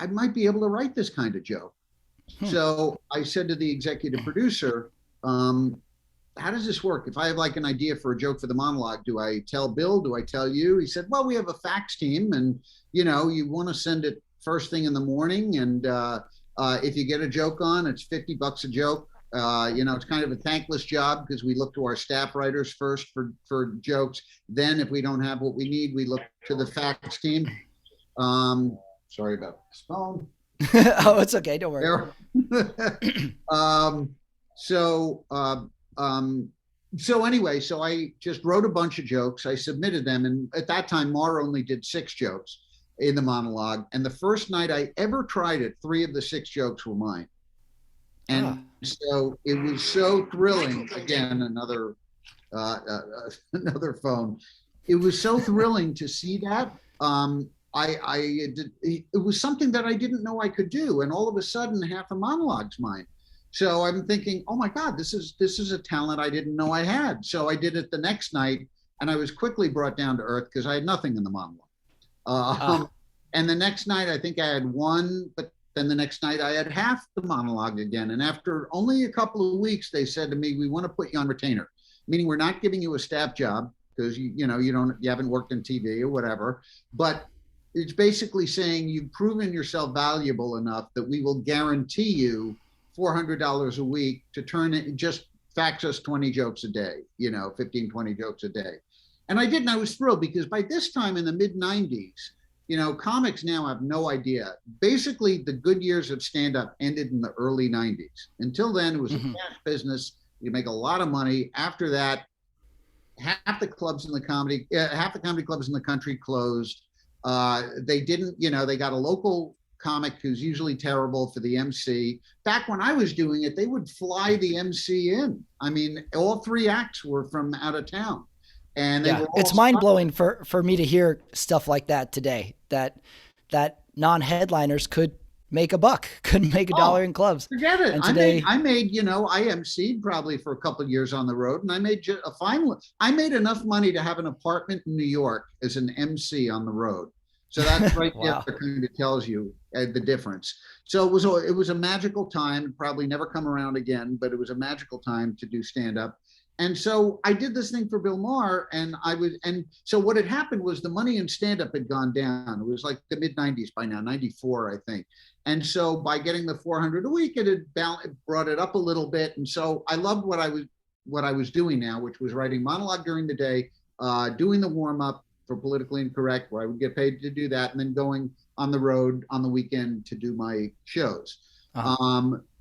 might be able to write this kind of joke. So I said to the executive producer, how does this work? If I have like an idea for a joke for the monologue, do I tell Bill? Do I tell you? He said, well, we have a fax team, and you want to send it first thing in the morning. And if you get a joke on, it's $50 a joke. It's kind of a thankless job because we look to our staff writers first for jokes. Then if we don't have what we need, we look to the fax team. Sorry about this phone. Oh, it's okay. Don't worry. So anyway, so I just wrote a bunch of jokes. I submitted them. And at that time, Maher only did 6 jokes in the monologue. And the first night I ever tried it, 3 of the 6 jokes were mine. And so it was so thrilling. Again, another phone. It was so thrilling to see that. It was something that I didn't know I could do. And all of a sudden, half the monologue's mine. So I'm thinking, oh my God, this is a talent I didn't know I had. So I did it the next night, and I was quickly brought down to earth because I had nothing in the monologue. And the next night, I think I had 1, but then the next night I had half the monologue again. And after only a couple of weeks, they said to me, we want to put you on retainer, meaning we're not giving you a staff job because you haven't worked in TV or whatever, but it's basically saying you've proven yourself valuable enough that we will guarantee you $400 a week to turn it, just fax us 20 jokes a day, 15, 20 jokes a day. And I did, and I was thrilled because by this time in the mid 90s, comics now have no idea. Basically, the good years of stand-up ended in the early 90s. Until then, it was a cash business. You make a lot of money. After that, half the comedy clubs in the country closed. They didn't, they got a local comic who's usually terrible for the MC. Back when I was doing it, they would fly the MC in. I mean, all 3 acts were from out of town. And it's mind-blowing for me to hear stuff like that today, that non-headliners could make a buck, could make $1 in clubs. Forget it. And today, I made, I MC'd probably for a couple of years on the road, and I made I made enough money to have an apartment in New York as an MC on the road. So that's right wow. there kind of tells you the difference. So it was a magical time, probably never come around again, but it was a magical time to do stand-up. And so I did this thing for Bill Maher, and so what had happened was the money in stand-up had gone down. It was like the mid 90s by now, 94, I think. And so by getting the 400 a week, it brought it up a little bit. And so I loved what I was doing now, which was writing monologue during the day, doing the warm-up for Politically Incorrect, where I would get paid to do that, and then going on the road on the weekend to do my shows.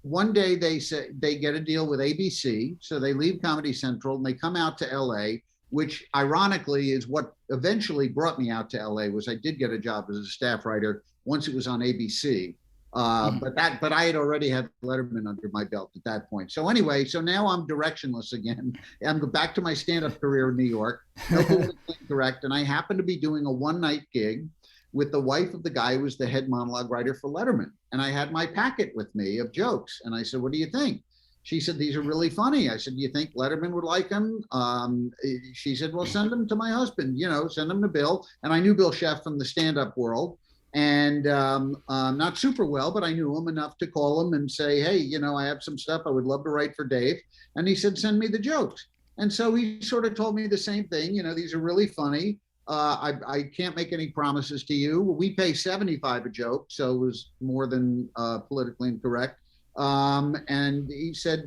One day they say they get a deal with ABC, so they leave Comedy Central and they come out to LA, which ironically is what eventually brought me out to LA. Was I did get a job as a staff writer once it was on ABC, but I had already had Letterman under my belt at that point. So anyway, so now I'm directionless again. I'm back to my stand-up career in New York, no Politically Incorrect, and I happen to be doing a one-night gig with the wife of the guy who was the head monologue writer for Letterman. And I had my packet with me of jokes. And I said, what do you think? She said, these are really funny. I said, do you think Letterman would like them? She said, well, send them to my husband, send them to Bill. And I knew Bill Sheff from the stand-up world. And not super well, but I knew him enough to call him and say, hey, I have some stuff I would love to write for Dave. And he said, send me the jokes. And so he sort of told me the same thing. These are really funny. I can't make any promises to you. We pay $75 a joke, so it was more than Politically Incorrect. And he said,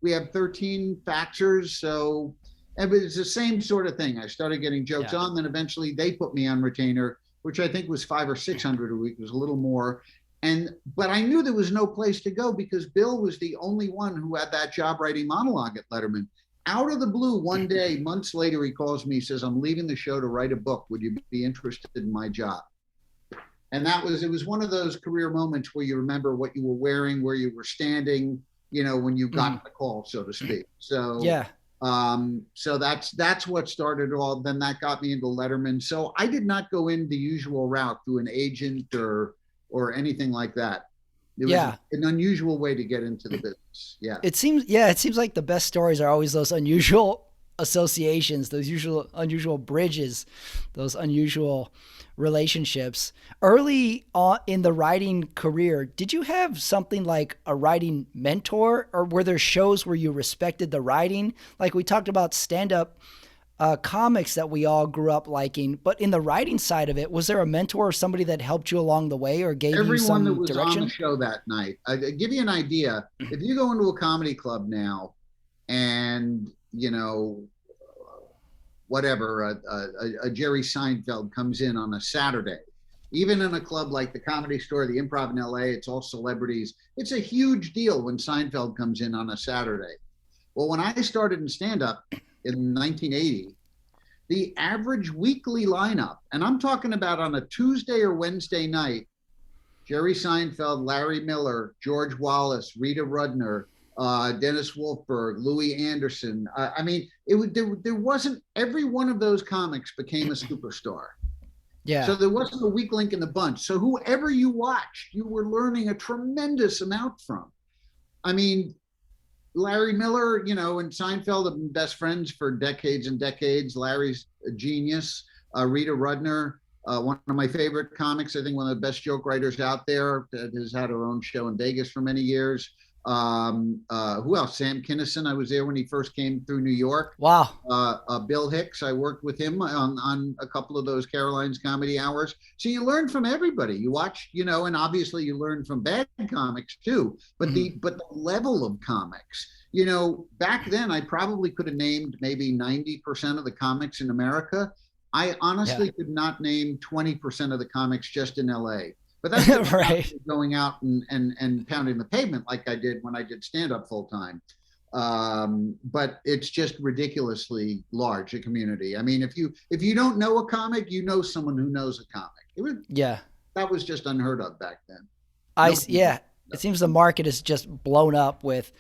we have 13 faxers, so it was the same sort of thing. I started getting jokes on, then eventually they put me on retainer, which I think was $500 or $600 a week. It was a little more. But I knew there was no place to go because Bill was the only one who had that job writing monologue at Letterman. Out of the blue, one day, months later, he calls me, he says, I'm leaving the show to write a book. Would you be interested in my job? And it was one of those career moments where you remember what you were wearing, where you were standing, when you got the call, so to speak. So, yeah. So that's what started it all. Then that got me into Letterman. So I did not go in the usual route through an agent or anything like that. It was an unusual way to get into the business. Yeah. It seems like the best stories are always those unusual associations, those unusual bridges, those unusual relationships. Early on in the writing career, did you have something like a writing mentor, or were there shows where you respected the writing? Like we talked about stand-up comics that we all grew up liking, but in the writing side of it, was there a mentor or somebody that helped you along the way or gave you some that was direction? On the show that night. I'll give you an idea. If you go into a comedy club now and, whatever, a Jerry Seinfeld comes in on a Saturday, even in a club like the Comedy Store, the Improv in LA, it's all celebrities. It's a huge deal when Seinfeld comes in on a Saturday. Well, when I started in stand-up in 1980, the average weekly lineup, and I'm talking about on a Tuesday or Wednesday night, Jerry Seinfeld, Larry Miller, George Wallace, Rita Rudner, Dennis Wolfberg, Louis Anderson. There wasn't, every one of those comics became a superstar. Yeah. So there wasn't a weak link in the bunch. So whoever you watched, you were learning a tremendous amount from. I mean, Larry Miller, and Seinfeld have been best friends for decades and decades. Larry's a genius. Rita Rudner, one of my favorite comics, I think one of the best joke writers out there, that has had her own show in Vegas for many years. Who else? Sam Kinison. I was there when he first came through New York. Wow. Bill Hicks. I worked with him on a couple of those Caroline's comedy hours. So you learn from everybody. You watch, and obviously you learn from bad comics too. But the level of comics, back then I probably could have named maybe 90% of the comics in America. I honestly could not name 20% of the comics just in LA. But that's right. Going out and pounding the pavement like I did when I did stand-up full time. But it's just ridiculously large, a community. I mean, if you don't know a comic, you know someone who knows a comic. That was just unheard of back then. It seems the market is just blown up with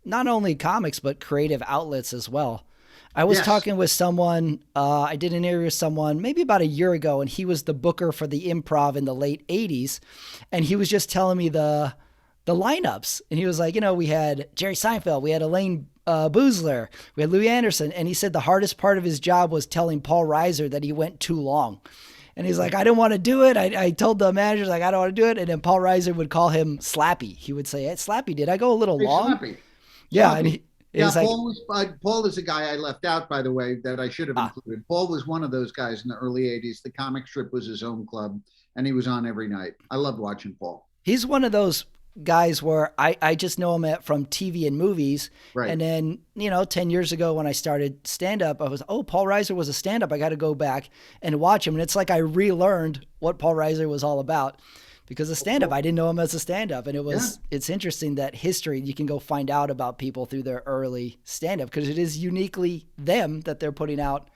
not only comics, but creative outlets as well. I was talking with someone, I did an interview with someone maybe about a year ago, and he was the booker for the Improv in the late 80s. And he was just telling me the lineups. And he was like, we had Jerry Seinfeld, we had Elaine Boozler, we had Louis Anderson. And he said the hardest part of his job was telling Paul Reiser that he went too long. And he's like, I didn't want to do it. I told the managers, I don't want to do it. And then Paul Reiser would call him Slappy. He would say, hey, Slappy, did I go a little long? Slappy. Yeah. Slappy. Paul is a guy I left out, by the way, that I should have included. Paul was one of those guys in the early 80s. The comic strip was his own club, and he was on every night. I loved watching Paul. He's one of those guys where I just know him from TV and movies. Right. And then, 10 years ago when I started stand-up, I was, Paul Reiser was a stand-up. I got to go back and watch him. And it's like I relearned what Paul Reiser was all about. Because a stand-up, I didn't know him as a stand-up. And it's interesting that history, you can go find out about people through their early stand-up because it is uniquely them that they're putting out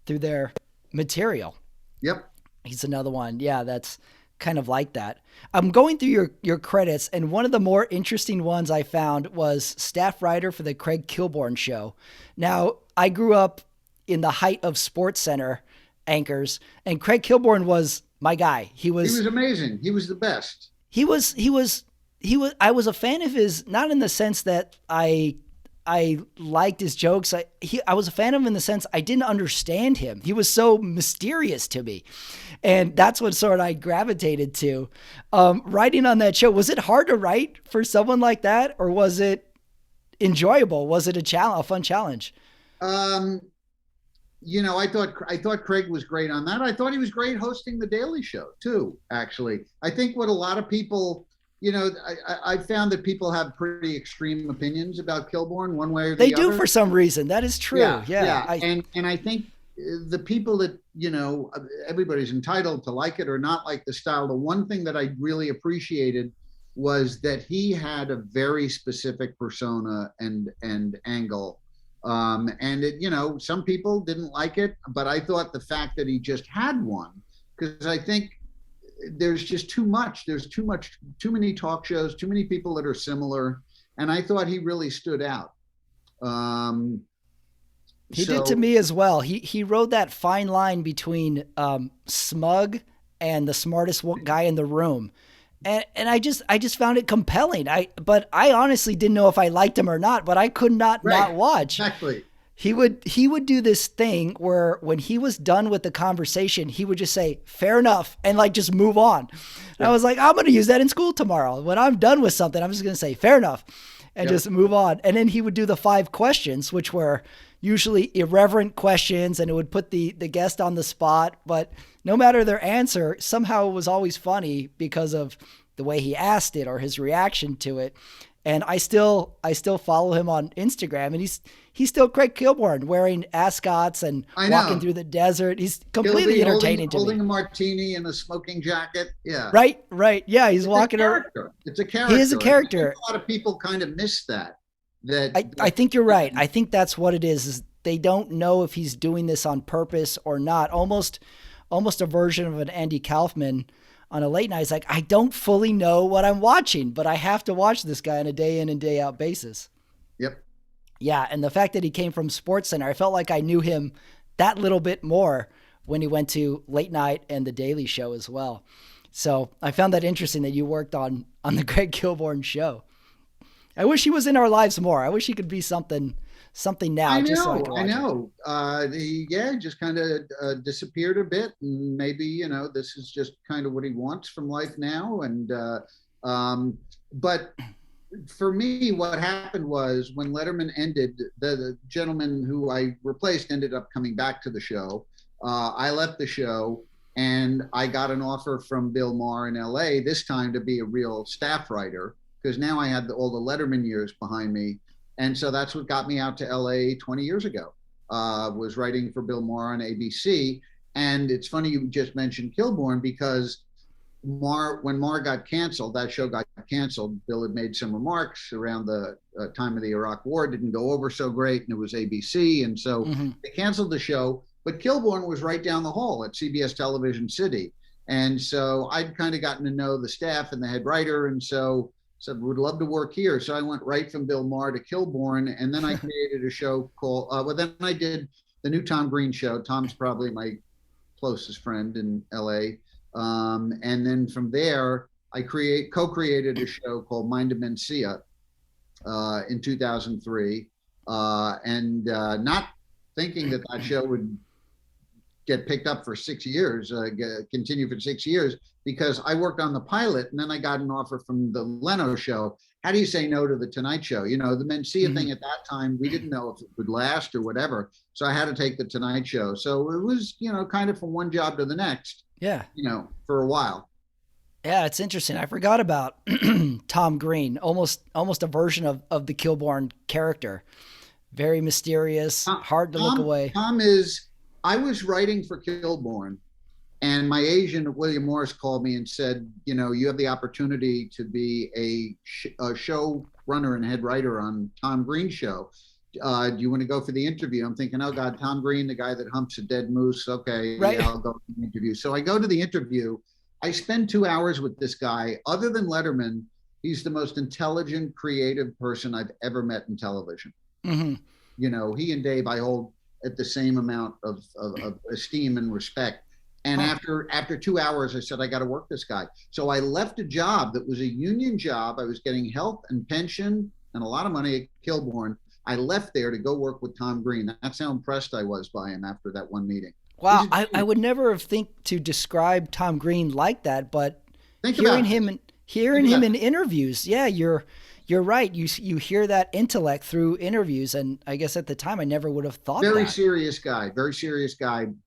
through their material. Yep. He's another one. Yeah, that's kind of like that. I'm going through your credits, and one of the more interesting ones I found was staff writer for the Craig Kilbourne show. Now, I grew up in the height of Sports Center anchors, and Craig Kilbourne was my guy. He was amazing. He was the best. He was, I was a fan of his, not in the sense that I liked his jokes. I was a fan of him in the sense I didn't understand him. He was so mysterious to me. And that's what sort of I gravitated to. Writing on that show, was it hard to write for someone like that? Or was it enjoyable? Was it a fun challenge? I thought Craig was great on that. I thought he was great hosting The Daily Show too, actually. I think what a lot of people, I found that people have pretty extreme opinions about Kilbourne one way or the other. They do for some reason. That is true. Yeah. And I think the people that, everybody's entitled to like it or not like the style. The one thing that I really appreciated was that he had a very specific persona and angle. And it, some people didn't like it, but I thought the fact that he just had one, because I think there's just too much. There's too many talk shows, too many people that are similar. And I thought he really stood out. He did to me as well. He rode that fine line between smug and the smartest guy in the room. And I just found it compelling. But I honestly didn't know if I liked him or not, but I could not watch. Exactly. He would do this thing where when he was done with the conversation, he would just say, fair enough, and like just move on. And I was like, I'm going to use that in school tomorrow. When I'm done with something, I'm just going to say fair enough and just move on. And then he would do the 5 questions, which were usually irreverent questions, and it would put the guest on the spot. But no matter their answer, somehow it was always funny because of the way he asked it or his reaction to it. And I still follow him on Instagram, and he's still Craig Kilbourne wearing ascots and walking through the desert. He's completely entertaining to me. Holding a martini and a smoking jacket. Yeah. Right. Yeah. He's walking around. It's a character. He is a character. A lot of people kind of miss that. I think you're right. I think that's what it is they don't know if he's doing this on purpose or not. Almost a version of an Andy Kaufman on a late night. It's like, I don't fully know what I'm watching, but I have to watch this guy on a day in and day out basis. Yep. Yeah. And the fact that he came from SportsCenter, I felt like I knew him that little bit more when he went to late night and the Daily Show as well. So I found that interesting that you worked on the Craig Kilbourne show. I wish he was in our lives more. I wish he could be something now. I know. He just kind of disappeared a bit, and maybe this is just kind of what he wants from life now. And but for me, what happened was when Letterman ended, the gentleman who I replaced ended up coming back to the show. I left the show, and I got an offer from Bill Maher in LA, this time to be a real staff writer, because now I had all the Letterman years behind me. And so that's what got me out to LA 20 years ago, was writing for Bill Maher on ABC. And it's funny you just mentioned Kilbourne, because when Maher got canceled, that show got canceled, Bill had made some remarks around the time of the Iraq War, didn't go over so great, and it was ABC. And so they canceled the show. But Kilbourne was right down the hall at CBS Television City. And so I'd kind of gotten to know the staff and the head writer. And so said, would love to work here. So I went right from Bill Maher to Kilbourne, and then I created a show called, then I did the new Tom Green show. Tom's probably my closest friend in LA. And then from there, I co-created a show called Mind of Mencia in 2003. And not thinking that show would get picked up for 6 years, continue for 6 years, because I worked on the pilot, and then I got an offer from the Leno show. How do you say no to the Tonight Show? The Mencia thing at that time, we didn't know if it would last or whatever. So I had to take the Tonight Show. So it was, kind of from one job to the next. Yeah. For a while. Yeah, it's interesting. I forgot about Tom Green, almost a version of the Kilbourne character. Very mysterious, hard to look away. I was writing for Kilbourne, and my agent, William Morris, called me and said, you have the opportunity to be a show runner and head writer on Tom Green's show. Do you want to go for the interview? I'm thinking, oh God, Tom Green, the guy that humps a dead moose. Okay, right. Yeah, I'll go to the interview. So I go to the interview. I spend 2 hours with this guy. Other than Letterman, he's the most intelligent, creative person I've ever met in television. Mm-hmm. He and Dave I hold at the same amount of esteem and respect. And after 2 hours, I said, I got to work this guy. So I left a job that was a union job. I was getting health and pension and a lot of money at Kilbourne. I left there to go work with Tom Green. That's how impressed I was by him after that one meeting. Wow. I would never have think to describe Tom Green like that, but hearing him in interviews, yeah, you're right. You hear that intellect through interviews, and I guess at the time I never would have thought very serious guy,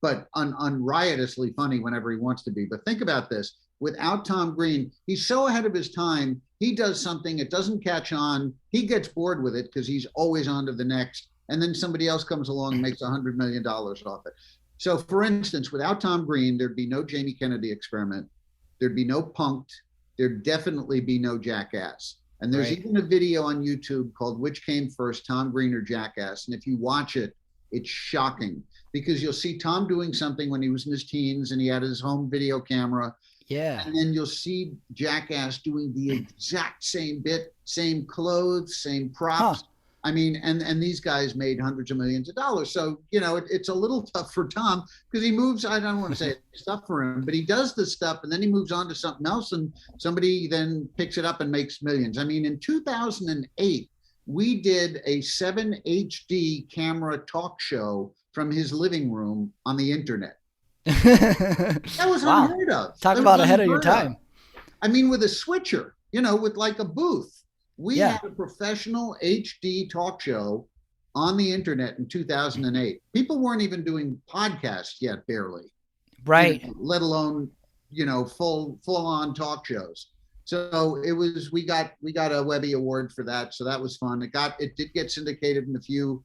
but unriotously funny whenever he wants to be. But think about this. Without Tom Green, he's so ahead of his time. He does something, it doesn't catch on. He gets bored with it because he's always on to the next. And then somebody else comes along and makes $100 million off it. So for instance, without Tom Green, there'd be no Jamie Kennedy Experiment. There'd be no Punk'd. There'd definitely be no Jackass. And there's even a video on YouTube called Which Came First, Tom Green or Jackass? And if you watch it, it's shocking because you'll see Tom doing something when he was in his teens and he had his home video camera. Yeah. And then you'll see Jackass doing the exact same bit, same clothes, same props. Huh. I mean, and these guys made hundreds of millions of dollars. So, you know, it's a little tough for Tom because he moves, I don't want to say it's tough for him, but he does this stuff and then he moves on to something else and somebody then picks it up and makes millions. I mean, in 2008, we did a 7 HD camera talk show from his living room on the internet. That was unheard of. Talk about ahead of your time. I mean, with a switcher, you know, with like a booth. We had a professional HD talk show on the internet in 2008. People weren't even doing podcasts yet, barely. Right. You know, let alone, you know, full on talk shows. So it was, we got a Webby Award for that. So that was fun. It did get syndicated in a few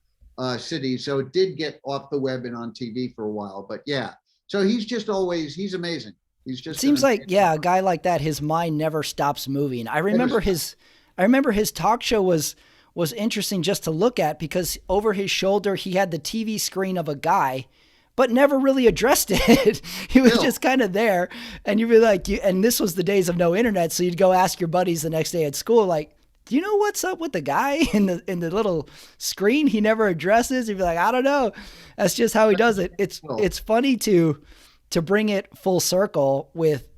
cities. So it did get off the web and on TV for a while, but yeah. So he's just always, he's amazing. He's just seems like, a guy like that, his mind never stops moving. I remember his talk show was interesting just to look at because over his shoulder, he had the TV screen of a guy, but never really addressed it. He was just kind of there. And you'd be like, and this was the days of no internet. So you'd go ask your buddies the next day at school, like, do you know what's up with the guy in the little screen he never addresses? You'd be like, I don't know. That's just how he does it. It's funny to bring it full circle with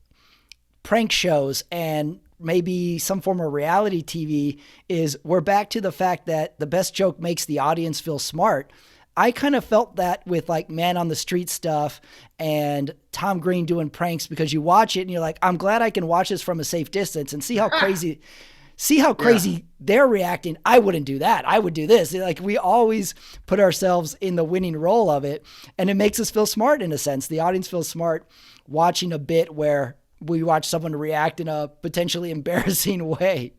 prank shows and maybe some form of reality TV is we're back to the fact that the best joke makes the audience feel smart. I kind of felt that with like Man on the Street stuff and Tom Green doing pranks because you watch it and you're like, I'm glad I can watch this from a safe distance and see how crazy they're reacting. I wouldn't do that. I would do this. Like we always put ourselves in the winning role of it. And it makes us feel smart in a sense. The audience feels smart watching a bit where we watch someone react in a potentially embarrassing way.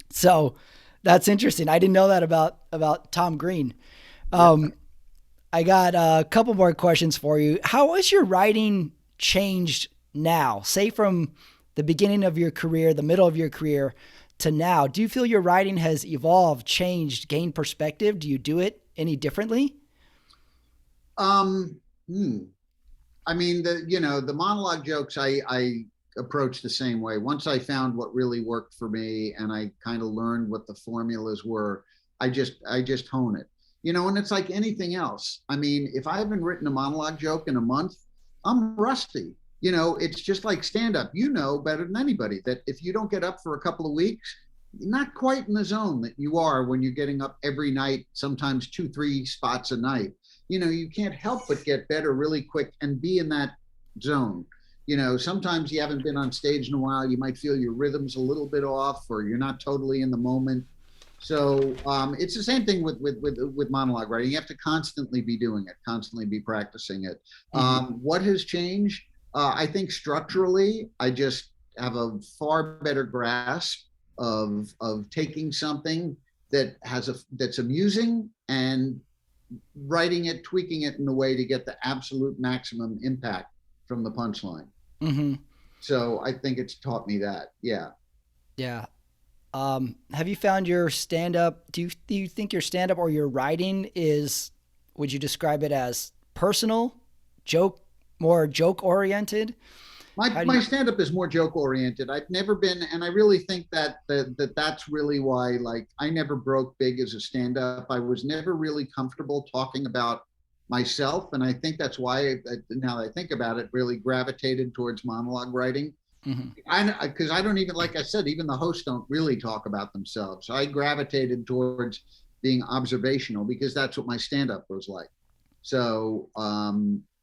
So that's interesting. I didn't know that about Tom Green. I got a couple more questions for you. How has your writing changed now? Say from the beginning of your career, the middle of your career to now. Do you feel your writing has evolved, changed, gained perspective? Do you do it any differently? I mean, the monologue jokes I approach the same way. Once I found what really worked for me and I kind of learned what the formulas were, I just hone it. You know, and it's like anything else. I mean, if I haven't written a monologue joke in a month, I'm rusty. You know, it's just like stand-up. You know better than anybody that if you don't get up for a couple of weeks, you're not quite in the zone that you are when you're getting up every night, sometimes 2-3 spots a night. You know, you can't help but get better really quick and be in that zone. You know, sometimes you haven't been on stage in a while. You might feel your rhythm's a little bit off or you're not totally in the moment. So it's the same thing with monologue writing. You have to constantly be doing it, constantly be practicing it. What has changed? I think structurally, I just have a far better grasp of taking something that's amusing and writing it, tweaking it in a way to get the absolute maximum impact from the punchline. So I think it's taught me that. Yeah. Yeah. Have you found your stand-up? Do you think your stand-up or your writing would you describe it as personal, more joke oriented? My stand-up is more joke oriented. I've never been, and I really think that's really why, like, I never broke big as a stand-up. I was never really comfortable talking about myself. And I think that's why, now that I think about it, really gravitated towards monologue writing. Because I don't even, like I said, even the hosts don't really talk about themselves. So I gravitated towards being observational because that's what my stand-up was like. So,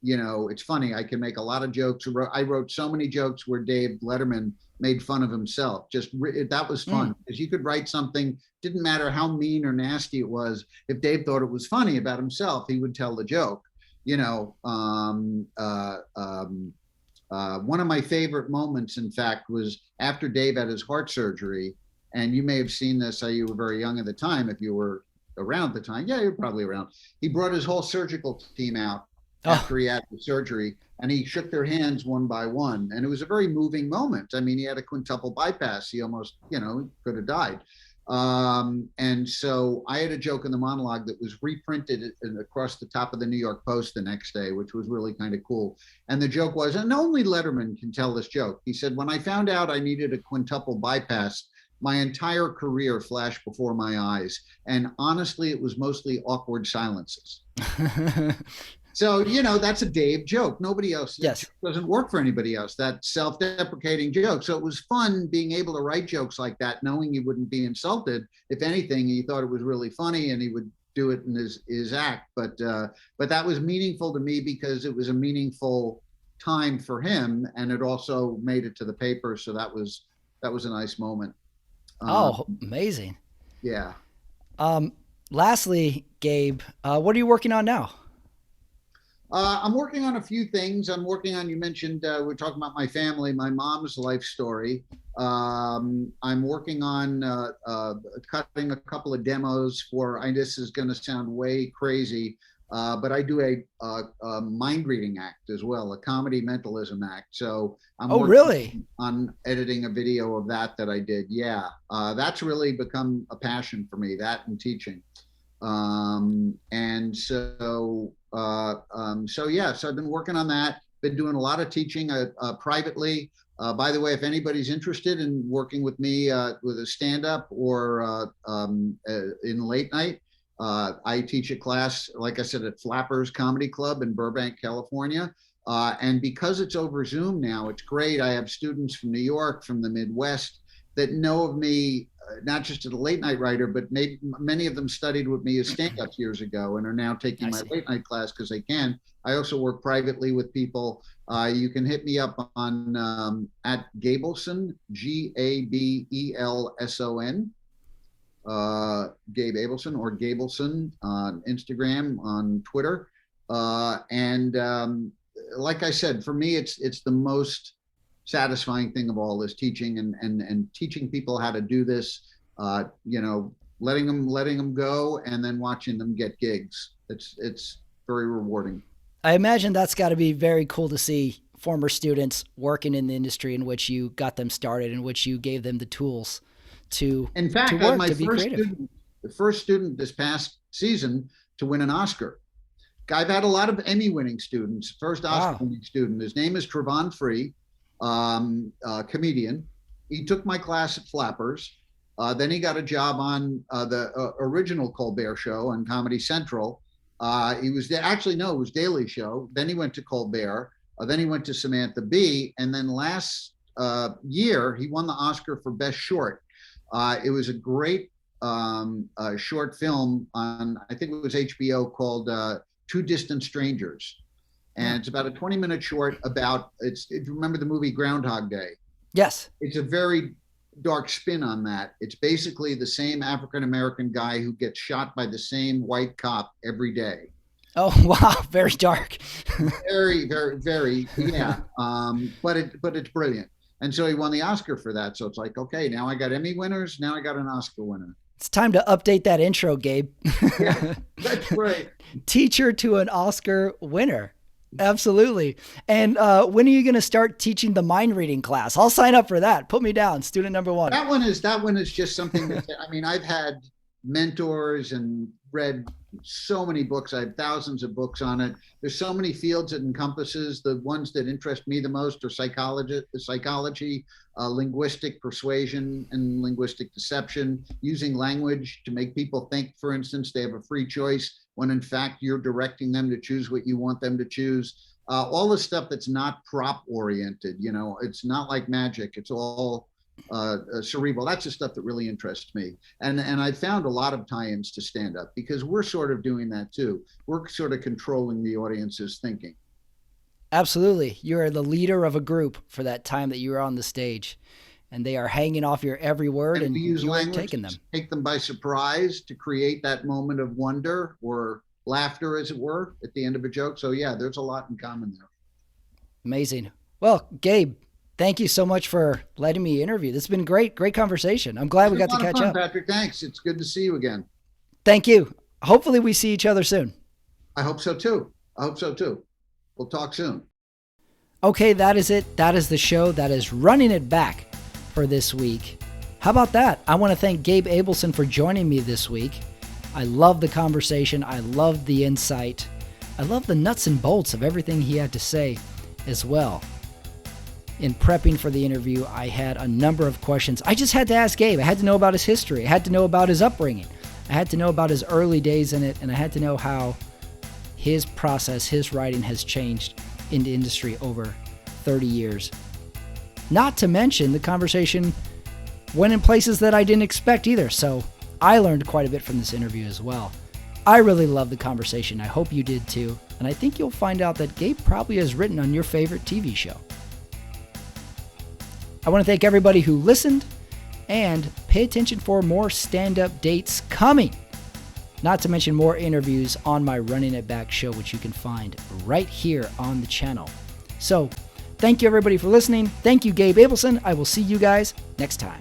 you know, it's funny. I can make a lot of jokes. I wrote so many jokes where David Letterman made fun of himself. That was fun because you could write something, didn't matter how mean or nasty it was. If Dave thought it was funny about himself, he would tell the joke. You know, one of my favorite moments, in fact, was after Dave had his heart surgery. And you may have seen this. You were very young at the time. If you were around at the time, yeah, you're probably around. He brought his whole surgical team out. after he had the surgery, and he shook their hands one by one. And it was a very moving moment. I mean, he had a quintuple bypass. He almost, could have died. And so I had a joke in the monologue that was reprinted across the top of the New York Post the next day, which was really kind of cool. And the joke was, and only Letterman can tell this joke. He said, when I found out I needed a quintuple bypass, my entire career flashed before my eyes. And honestly, it was mostly awkward silences. So, that's a Dave joke. Nobody else, yes, doesn't work for anybody else, that self-deprecating joke. So it was fun being able to write jokes like that, knowing he wouldn't be insulted. If anything, he thought it was really funny and he would do it in his act. But that was meaningful to me because it was a meaningful time for him. And it also made it to the paper. So that was a nice moment. Amazing. Yeah. Lastly, Gabe, what are you working on now? I'm working on a few things. I'm working on, you mentioned, we're talking about my family, my mom's life story. I'm working on cutting a couple of demos for, this is going to sound way crazy, but I do a mind reading act as well, a comedy mentalism act. So I'm working on editing a video of that I did. Yeah, that's really become a passion for me, that and teaching. So I've been working on that, been doing a lot of teaching privately. By the way, if anybody's interested in working with me with a stand-up or in late night, I teach a class, like I said, at Flappers Comedy Club in Burbank, California. And because it's over Zoom now, it's great. I have students from New York, from the Midwest, that know of me, not just as a late night writer, but many of them studied with me as stand-ups years ago and are now taking my late night class because they can. I also work privately with people. You can hit me up on at Gabelson, Gabelson, Gabe Abelson or Gabelson on Instagram, on Twitter. Like I said, for me, it's the most satisfying thing of all is teaching and teaching people how to do this, letting them go and then watching them get gigs. It's very rewarding. I imagine that's got to be very cool to see former students working in the industry in which you got them started, in which you gave them the tools to, in fact, to work, my to be creative. The first student this past season to win an Oscar. I've had a lot of Emmy winning students, first Oscar winning student. His name is Trevon Free. Comedian. He took my class at Flappers. Then he got a job on the original Colbert show on Comedy Central. He was there, it was Daily Show. Then he went to Colbert. Then he went to Samantha Bee. And then last year, he won the Oscar for Best Short. It was a great short film on, I think it was HBO, called Two Distant Strangers. And it's about a 20-minute short about, remember the movie Groundhog Day? Yes. It's a very dark spin on that. It's basically the same African-American guy who gets shot by the same white cop every day. Oh, wow. Very dark. Very, very, very, yeah. But it's brilliant. And so he won the Oscar for that. So it's like, okay, now I got Emmy winners. Now I got an Oscar winner. It's time to update that intro, Gabe. Yeah, that's right. Teacher to an Oscar winner. Absolutely. And when are you going to start teaching the mind reading class? I'll sign up for that. Put me down. Student number one. That one is just something that, I've had mentors and read so many books. I have thousands of books on it. There's so many fields it encompasses. The ones that interest me the most are psychology, linguistic persuasion and linguistic deception, using language to make people think, for instance, they have a free choice when in fact you're directing them to choose what you want them to choose. All the stuff that's not prop oriented, it's not like magic. It's all cerebral. That's the stuff that really interests me. And I found a lot of tie-ins to stand up because we're sort of doing that too. We're sort of controlling the audience's thinking. Absolutely. You're the leader of a group for that time that you were on the stage, and they are hanging off your every word, and you're taking them. Take them by surprise to create that moment of wonder or laughter, as it were, at the end of a joke. So yeah, there's a lot in common there. Amazing. Well, Gabe, thank you so much for letting me interview. This has been great conversation. I'm glad we got to catch up. Patrick, thanks. It's good to see you again. Thank you. Hopefully we see each other soon. I hope so too. We'll talk soon. Okay, that is it. That is the show. That is Running It Back for this week. How about that? I want to thank Gabe Abelson for joining me this week. I love the conversation. I love the insight. I love the nuts and bolts of everything he had to say as well. In prepping for the interview, I had a number of questions. I just had to ask Gabe. I had to know about his history. I had to know about his upbringing. I had to know about his early days in it, and I had to know how his process, his writing has changed in the industry over 30 years. Not to mention the conversation went in places that I didn't expect either, so I learned quite a bit from this interview as well. I really love the conversation. I hope you did too, and I think you'll find out that Gabe probably has written on your favorite TV show. I want to thank everybody who listened, and pay attention for more stand-up dates coming. Not to mention more interviews on my Running It Back show, which you can find right here on the channel. So, thank you everybody for listening. Thank you, Gabe Abelson. I will see you guys next time.